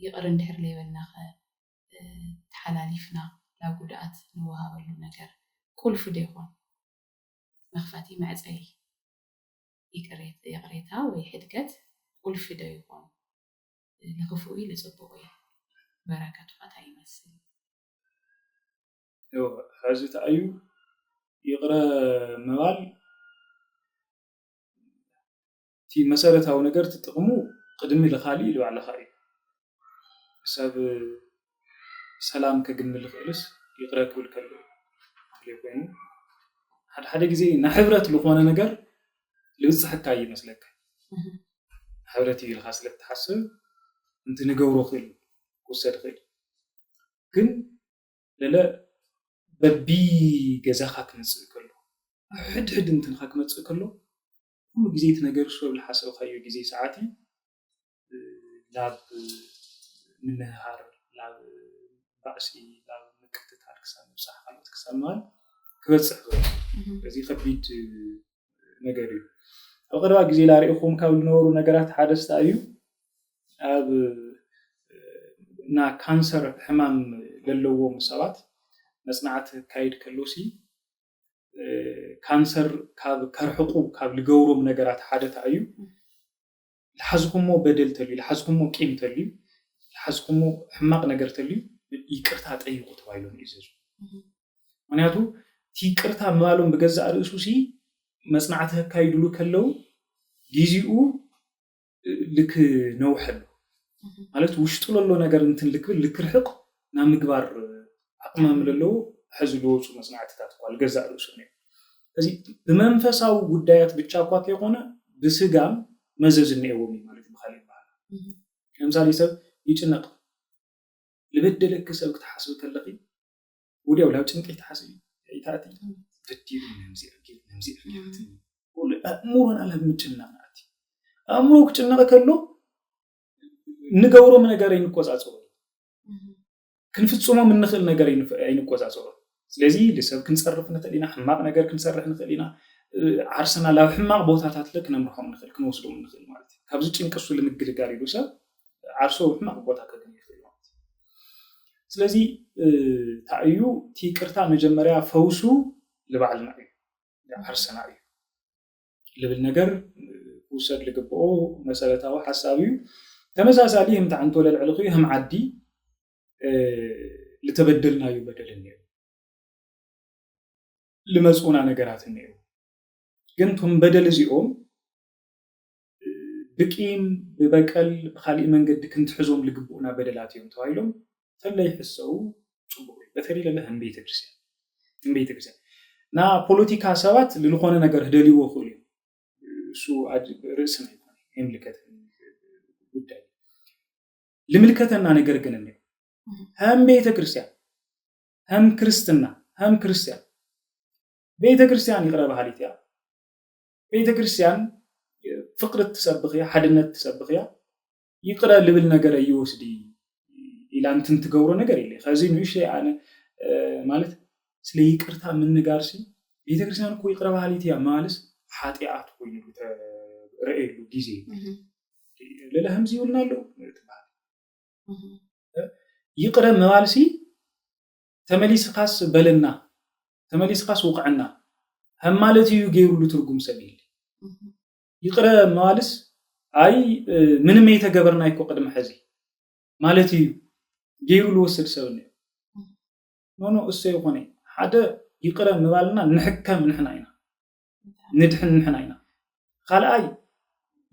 ይቕር እንድሕር ለይበልናኸ ተሓላሊፍና ላብ ጉድኣት ንወሃበሉ ነገር ቁልፊ ዶ ይኾን መኽፈቲ መዕፀይ ይቕሬታ ወይ ሕድገት ቁልፊ ዶ ይኾን ንኽፉኢ ልፅቡቕ በረከቱ እንታይ ይመስል ሕዚ ተኣዩ ይቕረ ምባል እቲ መሰረታዊ ነገር ትጥቕሙ ቅድሚ ልኻሊእ ልባዕልኻ እዩ ሰብ ሰላም ከግምል ክእልስ ይቕረ ክብል ከሎ ኮይኑ ሓደ ግዜ ንሕብረት ዝኾነ ነገር ልብፅሕካ ይመስለካ ሕብረት እዩ ኢልካ ስለትሓስብ እንቲ ንገብሮ ክእል ክውሰድ ክእል ግን ለለ በቢ ገዛኻ ክመፅእ ከሎ ሕድሕድ እንትንካ ክመፅእ ከሎ ኩሉ ግዜ እቲ ነገር እሱ ብለ ሓሰብካዮ ግዜ ሰዓት ላብ ምንህሃር ላብ ባእሲ ላብ ምክትታል ክሳብ ምብፃሕ ካልኦት ክሳብ ምባል ክበፅሕ ክእል እዚ ከቢድ ነገር እዩ ኣብ ቀረባ ግዜ ላሪእኹም ካብ ዝነበሩ ነገራት ሓደ ስታ እዩ ኣብ ና ካንሰር ሕማም ዘለዎም ሰባት መጽናዕት ካይድ ከሎሲ ካንሰር ካብ ከርሕቁ ካብ ልገብሮም ነገራት ሓደ እዩ ልሓዝኩሞ በደል ተልዩ ልሓዝኩሞ ቂም ተልዩ ልሓዝኩሞ ሕማቅ ነገር ተልዩ ይቅርታ ጠይቁ ተባሂሎም ይእዘዙ ምክንያቱ እቲ ይቅርታ ምባሎም ብገዛእ ርእሱሲ መጽናዕት ካይድሉ ከለው ጊዜኡ ልክ ነውሐሉ ማለት ውሽጡ ለሎ ነገር እንትን ልክብል ልክርሕቅ ናብ ምግባር ኣቅማም ለለው ሕዚ ልወፁ መጽናዕትታት እኳ ልገዛእ ርእሱ ነው እዚ ብመንፈሳዊ ጉዳያት ብቻ እኳ ከይኮነ ብስጋም መዘዝ እኒአዎም ማለት ብኻሊእ ይበሃል ለምሳሌ ሰብ ይጭነቕ ልበደለክ ሰብ ክትሓስብ ከለኺ ወዲያው ላብ ጭንቂ ትሓስብ ይታእቲ በዲሉ ነምዚ እሙሮን ኣለ ምጭናቕ ናእቲ ኣእምሮ ክጭነቕ ከሎ ንገብሮም ነገር ኣይንቆፃፀሩ ክንፍፅሞም እንኽእል ነገር ኣይንቆፃፀሩ ስለዚ ልሰብ ክንፀርፍ ንኽእል ኢና ሕማቕ ነገር ክንሰርሕ ንኽእል ኢና ዓርስና ላብ ሕማቕ ቦታታት ክነምርሖም ንኽእል ክንወስዶም ንኽእል ማለት እዩ ካብዚ ጭንቂ እሱ ንምግልጋል ኢሉ ሰብ ዓርሶ ሕማቕ ቦታ ከግኒ ይኽእል ማለት እዩ ስለዚ ታእዩ እቲ ይቅርታ መጀመርያ ፈውሱ لبعلنا عرسنا لبل نجر وصل لجبؤه مسألة وحسابي تمساس عليهم تعنتوا للعلقي هم عدي لتبدلنا يبدل النيو لمسؤونا نجرات النيو كنتم بدل زيهم بكين ببكال بخالي من قد كنت حزوم لجبؤنا بدلاتهم توعيلهم تلا يحسوا صبوري بثري لهم بيت كريستيان نا بوليتيكا سوات للخونه نجر هدلي وخولي شو عجب رسمه يملكت ጉዳይ ለምልከተና ነገር ግን ነው هم ቤተ ክርስቲያን هم ክርስትና هم ክርስቲያን ቤተ ክርስቲያን ይቀርብ ሐሊቲያ ቤተ ክርስቲያን ፍቅር ተሰብኺያ ሐድነት ተሰብኺያ ይቅራ ልብል ነገር ይወስዲ ኢላንትን ትገብሮ ነገር የለ ከዚህ ነው እሺ አነ ማለት ስለ ይቅርታ ምን ንጋርሲ ቤተ ክርስቲያን እኮ ይቅራ ሐሊቲያ ማለት ኃጢአት ኮይኑ ተረኤሉ ጊዜ ለለህም ሲውልናለው ተባለ ይቅረ መዋልሲ ተመሊስ ኻስ በለና ተመሊስ ኻስ ወቅዕና هم ማለት እዩ ገይሩ ትርጉም ሰቢል ይቅረ መዋልስ አይ ምንም የተገበርና አይኮ ቀድም ሐዚ ማለት እዩ ገይሩ ለወሰድ ሰብነ ኖ እሱ ይሆነ ሓደ ይቅረ መዋልና ንሕከም ንሕናይና ንድሕን ንሕናይና ካልአይ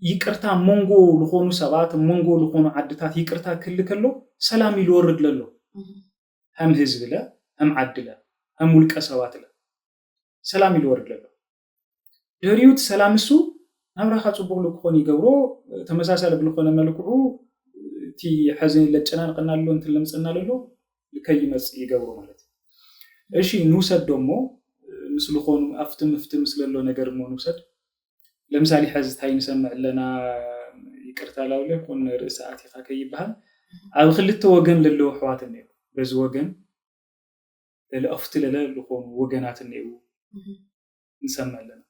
ይቅርታ ሞንጎ ለሆኑ ሰባት ሞንጎ ለሆኑ አድታት ይቅርታ ክልከሎ ሰላም ይልወርድ ለሎ هم ህዝብ ለ هم አድለ هم ውልቀ ሰባት ለ ሰላም ይልወርድ ለሎ ደሪውት ሰላም እሱ ናብራኻ ጽቡቅ ለኮን ይገብሮ ተመሳሳለ ብለኮነ መልኩዑ ቲ ሐዘን ለጨናንቀናሎ እንት ለምጽናለሎ ለከይመጽ ይገብሮ ማለት እሺ ንውሰድ ደሞ ምስሉ ኾኑ አፍትም ስለሎ ነገር ሞን ውሰድ ለምሳሌ ሐዝት ሃይን ሰምዕ ለና ይቅርታ ላውለ ኮን ርዕሳት ይፋከ ይባል አብ ክልተ ወገን ለሎ ህዋት ነው በዚ ወገን ለአፍት ለለኮኑ ወገናት ነው እንሰምዕ ለና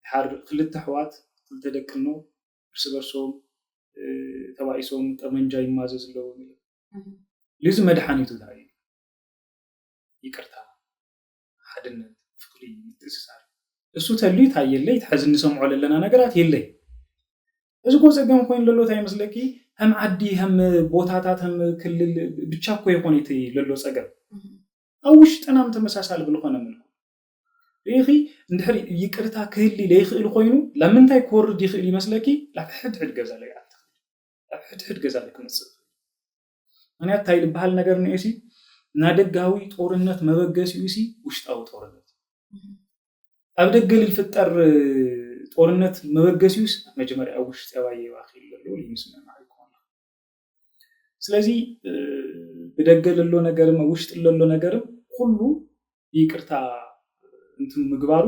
حر خلت حوات خلت دقنو እርስ በርሶም ተባይሶም ጠመንጃ ይማዘዝ ለው ለዚ መድኃኒቱ ላይ ይቅርታ ሐድነት ፍቅሪ ትስሳር እሱ ተልይ ታየለይ ተሐዝን ሰምዖ ለለና ነገራት የለይ እዚ ጎዘገም ኮይን ለሎ ታይ መስለኪ هم عدي هم ቦታታት هم ክልል ብቻ እኮ ይሆነቲ ለሎ ጸገም አውሽ ጠናም ተመሳሳለ ብልኾነ መልኩ ይኺ እንድሕሪ ይቅርታ ክህሊ ለይኽእል ኮይኑ ለምንታይ ኮርድ ይኽእል ይመስለኪ ለሕድ ገዛ ላይ አት ሕድ ገዛ ላይ ከመጽፍ እኔ ታይ ልባል ነገር ነው እሲ ናደጋዊ ጦርነት መበገስ ይሲ ውሽጣው ጦርነት አብደገል ይፈጠር ጦርነት መበገስ ይስ መጀመሪያ ውሽጥ ያባየ ዋኺል ለው ይመስመና አይኮና ስለዚህ በደገለሎ ነገር ውሽጥ ለሎ ነገር ሁሉ ይቅርታ እንትን ምግባሩ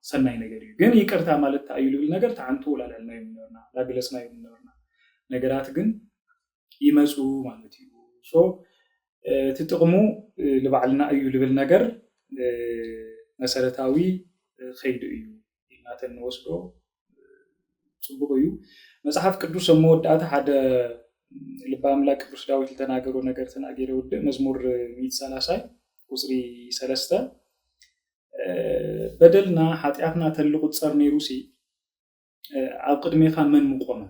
ሰናይ ነገር ግን ይቅርታ ማለት ታይሉ ነገር ታንቱ ላላልና ይምነውና ላግለጽና ይምነውና ነገራት ግን ይመጹ ማለት እዩ ሶ ትጥቅሙ ለባዕልና እዩ ልብል ነገር መሰረታዊ ኸይድ እዩ እናተን ወስዶ ጽቡቅ እዩ መጽሐፍ ቅዱስ መወዳት ሓደ ልባ አምላክ ቅዱስ ዳዊት ተናገሩ ነገር ተናገረ ወደ መዝሙር 130 ቁጥሪ 3 بدلنا حاتياتنا تلقو تصر نيروسي أقدمي خان من مقومة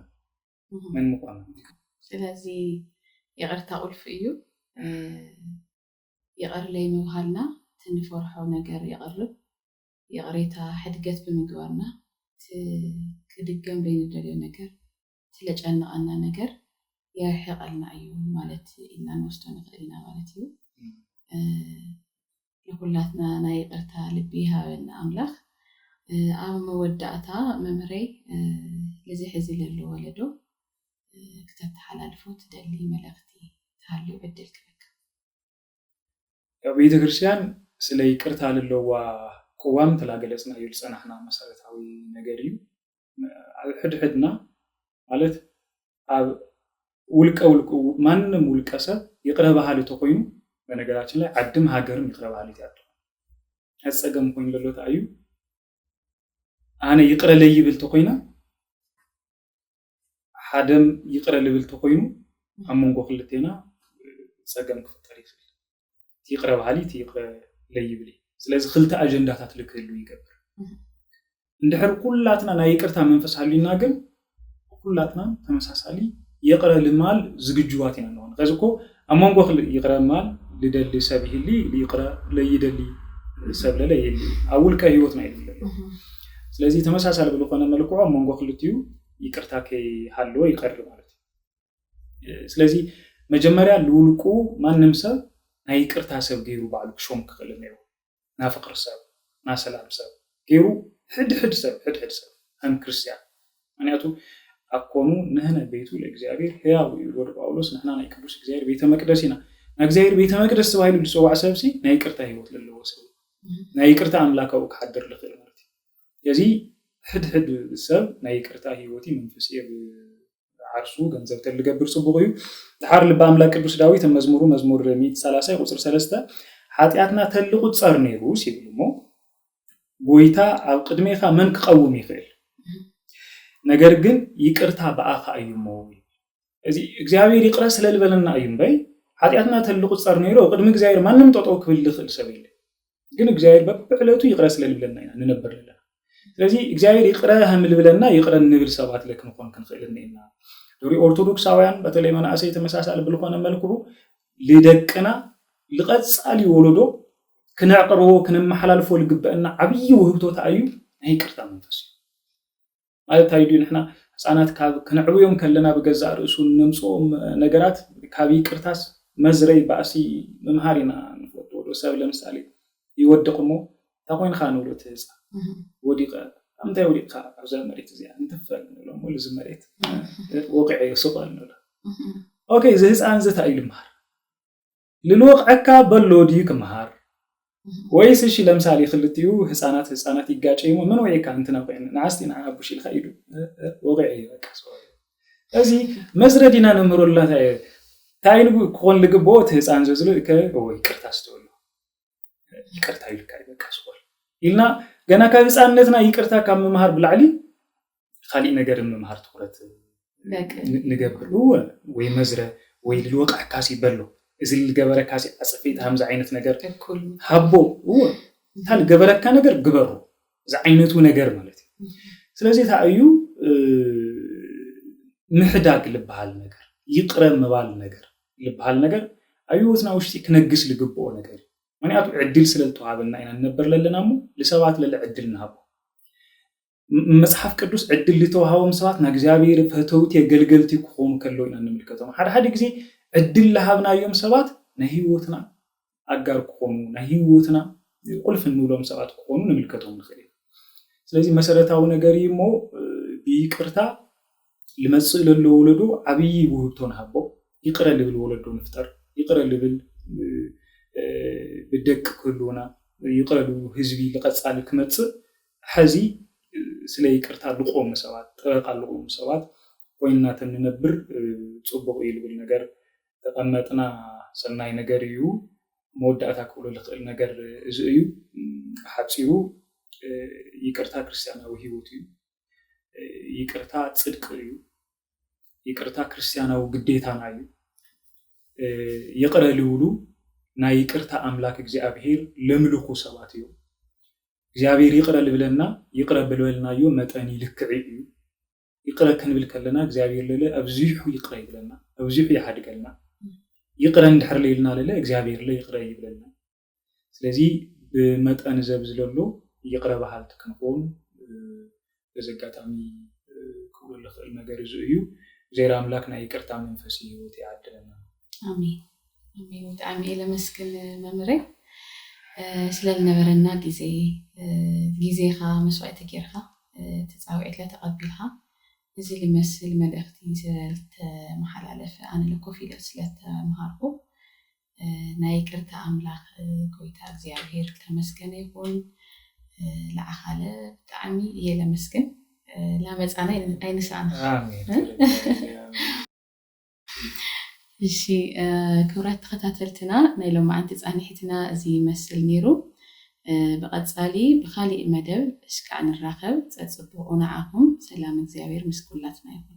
ስለዚህ ይቅርታ ቁልፍ እዩ ይቅር ለይ መውሃልና ትንፈርሖ ነገር ይቅርብ ይቅሬታ ሕድገት በመግባርና ክድገም ለይነደለ ነገር ስለጨናአና ነገር ያህቀልና እዩ ማለት ኢና ንወስዶ ንኽእልና ማለት እዩ ለሁላትና ናይ ይቅርታ ልቢ ሃበና አምላኽ አብ መወዳእታ መምረይ ለዚ ሕዚ ለሎ ወለዶ ከተተሐላልፎ ትደሊ መልእክቲ ታልዩ በደል ክበክ ቤተ ክርስቲያን ስለ ይቅርታ ለለዋ ቆዋም ተላገለጽና ይልጸናህና መሰረታዊ ነገር እዩ ሕድሕድና ማለት አብ ውልቀ ማንንም ውልቀሰ ይቅረ ባህል ተቆይኑ በነገራችን ላይ አድም ሀገርም ይቅረባል ይያጡ አጸገም ኮይን ለሎ ታዩ አነ ይቅረ ለይብል ተቆይና ሓደም ይቅረ ለብል ተቆይኑ አሞንጎ ክልቴና ጸገም ክፍጠር ይችላል ይቅረባል ይቅረ ለይብል ስለዚህ خلت أجندات لكلو يقبر ندحر كلاتنا نا يقرتا منفس حالينا ግን كلاتنا ተመሳሳሊ يقرا المال زግጁዋትና ነው ከዝኮ አማንጎ يقرا المال لدل سبيلي ليقرا ليدلي سبله ليلي اول كهيوت ما يدل ስለዚህ ተመሳሳሊ ብለሆነ መልኩ አማንጎ خلتዩ ይቅርታ ከሃሎ ይቀርብ ማለት ስለዚህ መጀመሪያ ልውልቁ ማንንም ሰብ ናይ ይቅርታ ሰብ ገይሩ ባሉ ሾም ክክል ነው ና ፍቅር ሰብ ና ሰላም ሰብ ገይሩ حد ሰብ هم ክርስቲያን ምክንያቱ አቆኑ ነህነ ቤቱ ለእግዚአብሔር ሕያው ይወድ ጳውሎስ ነህና ናይ ቅዱስ እግዚአብሔር ቤተ መቅደስ ኢና እግዚአብሔር ቤተ መቅደስ ተባይሉ ልጽዋዕ ሰብሲ ናይ ይቅርታ ህይወት ለለወሰው ናይ ይቅርታ አምላካው ከሐደር ለፈለ ማለት ስለዚህ حد ሰብ ናይ ይቅርታ ህይወት መንፈስ ዓርሱ ገንዘብ ተልገብር ጽቡቅ እዩ ድሓር ልባ አምላክ ቅዱስ ዳዊት መዝሙሩ መዝሙር 130 ቁጥር 3 ኃጢአትና ተልቁ ጸር ነይሩ ሲብሉሞ ጎይታ ኣብ ቅድሜኻ መን ክቀውም ይኽእል ነገር ግን ይቅርታ በአኻ እዩሞ እዚ እግዚአብሔር ይቅራ ስለልበለና እዩምበይ ኃጢአትና ተልቁ ጸር ነይሩ ቅድሜ እግዚአብሔር ማንንም ተጠው ክብል ይኽእል ሰበይለ ግን እግዚአብሔር በዕለቱ ይቅራ ስለልበለና ኢና ንነበርልና ስለዚህ እግዚአብሔር ይቅራ ህምልብለና ይቅራ ንብል ሰባት ለክን ኮን ክንፈልልና ዶሪ ኦርቶዶክሳውያን በተለይ መናእሰይ ተመሳሳል ብልኮነ መልኩ ሊደቅና ልቀጻሊ ወለዶ كنعقرو كنمحلالفو لغبأنا عبي وهبتو تايو هي قرتا منفس ማለት ታይዱ ንሕና ህፃናት ካብ ከነዕብዮም ከለና በገዛ ርእሱ ንምጾም ነገራት ካብ ይቅርታስ መዝረይ ባሲ መምሃሪና ንፈቶ ወዶ ሰብ ለምሳሌ ይወድቁሞ ታቆይንኻ ንብሎት ህፃ ወዲቀ አምታይ ወዲቀ አብዛ መሬት እዚያ እንትፈል ነው ሙሉ ዝመሬት ወቅዕ ይስቀል ነው ኦኬ ዝህፃን ዘታይል ማር ልልወቅዕካ በሎዲ ከመሃር ወይስ እሺ ለምሳሌ خلتيو ህፃናት ይጋጨዩ ምን ወይ ካንተና ቆይና ናስቲና አቡሽ ይልካይዱ ወገይ በቃ ሰው እዚ መዝረዲና ነምሮላታ ታይልጉ ኮን ልግቦት ህፃን ዘዝሉ ወይ ይቅርታ አስተውሉ ይቅርታ ይልካይ በቃ ሰው ይልና ገና ከህፃንነትና ይቅርታ ከመማር ብላዕሊ ኻሊ ነገር መማር ትኩረት ንገብሩ ወይ መዝረ ወይ ልወቅዕ ካሲ በሎ እዝል ገበረ ካሲ አጽፈይት همز አይነት ነገር ሀቦ ታል ገበረካ ነገር ግበሩ ዛ አይነቱ ነገር ማለት ስለዚህ ታዩ ምሕዳግ ልባል ነገር ይቅረም መባል ነገር ልባል ነገር አዩትና ውሽቲ ክነግስ ልግቦ ነገር ማንያቱ ዕድል ስለልተዋበና ኢና ነበር ለለናሙ ለሰባት ለዕድልና ሀቦ መጽሐፍ ቅዱስ ዕድል ልተዋሃውም ሰባት ና እግዚአብሔር ፈተውት የገልገልቲ ኮኑ ከለውና እንምልከተው ሓደ ጊዜ ዕድል ለሃብናዮም ሰባት ነህይወትና አጋር ኮኑ ነህይወትና ቁልፍ ንውሎም ሰባት ኮኑ እንምልከተው ንخلي ስለዚህ መሰረታው ነገር ይሞ ቢቅርታ ለመጽእ ለለው ወለዶ አብይ ውህብቶን ሀቦ ይቅረ ልብል ወለዶ ንፍጠር ይቅረ ልብል በደቅ ኩሉና ይቅረ ልብል ህዝቢ ለቀጻል ከመጽእ ሐዚ ስለ ይቅርታ ልቆም ሰባት ተቃልቆም ሰባት ወይና ተንነብር ጽቡቅ ይልብል ነገር ተቀመጥና ሰናይ ነገር እዩ ሞዳታ ኩሉ ለخل ነገር እዩ ሐጽዩ ይቅርታ ክርስቲያናዊ ህይወት እዩ ይቅርታ ጽድቅ እዩ ይቅርታ ክርስቲያናዊ ግዴታ ነው ይቅረ ልውሉ ና ይቅርታ አምላክ እግዚአብሔር ለምልኩ ሰባት እዩ እግዚአብሔር ይቅረ ልብለና ይቅረ ብልበልናዮ መጠን ይልክዕ እዩ ይቅረ ከንብል ከለና እግዚአብሔር ለለ አብዚሁ ይቅረ ይብለና አብዚሁ ያድገልና ይቅረ እንድሕር ለይልና ለለ እግዚአብሔር ላይ ይቅረ ይብለና ስለዚህ በመጠን ዘብዝለሎ ይቅረ ባህልት ከንቆም በዘጋጣሚ ኩሉ ለخل ነገር እዩ እግዚአብሔር አምላክና ይቅርታ መንፈስ ህይወት ያድለና አሜን አሜን አሜን ለመስከል መምሬ ስለነበረና ጊዜኻ መስዋዕት ጌርኻ ተጻውዕት ለተቀብልኻ እዚ ልመስል መልእክቲ ስለተመሓላለፈ አነ ለኮፊለ ስለተመሃርኩ ናይ ይቅርታ አምላክ ጎይታ እግዚአብሔር ተመስገነ ይሁን ለአኻለ ብጣዕሚ የለመስገን ላመጻና አይንሳና አሜን እሺ ክብራት ተከታተልትና ናይ ሎማዓንቲ ጻኒሕትና እዚ መስል ነይሩ በቀጻሊ በኻሊ መደብ እስካ ንራኸብ ጽጽቡቁና አሁን ሰላም እግዚአብሔር ምስኩላትና ይሁን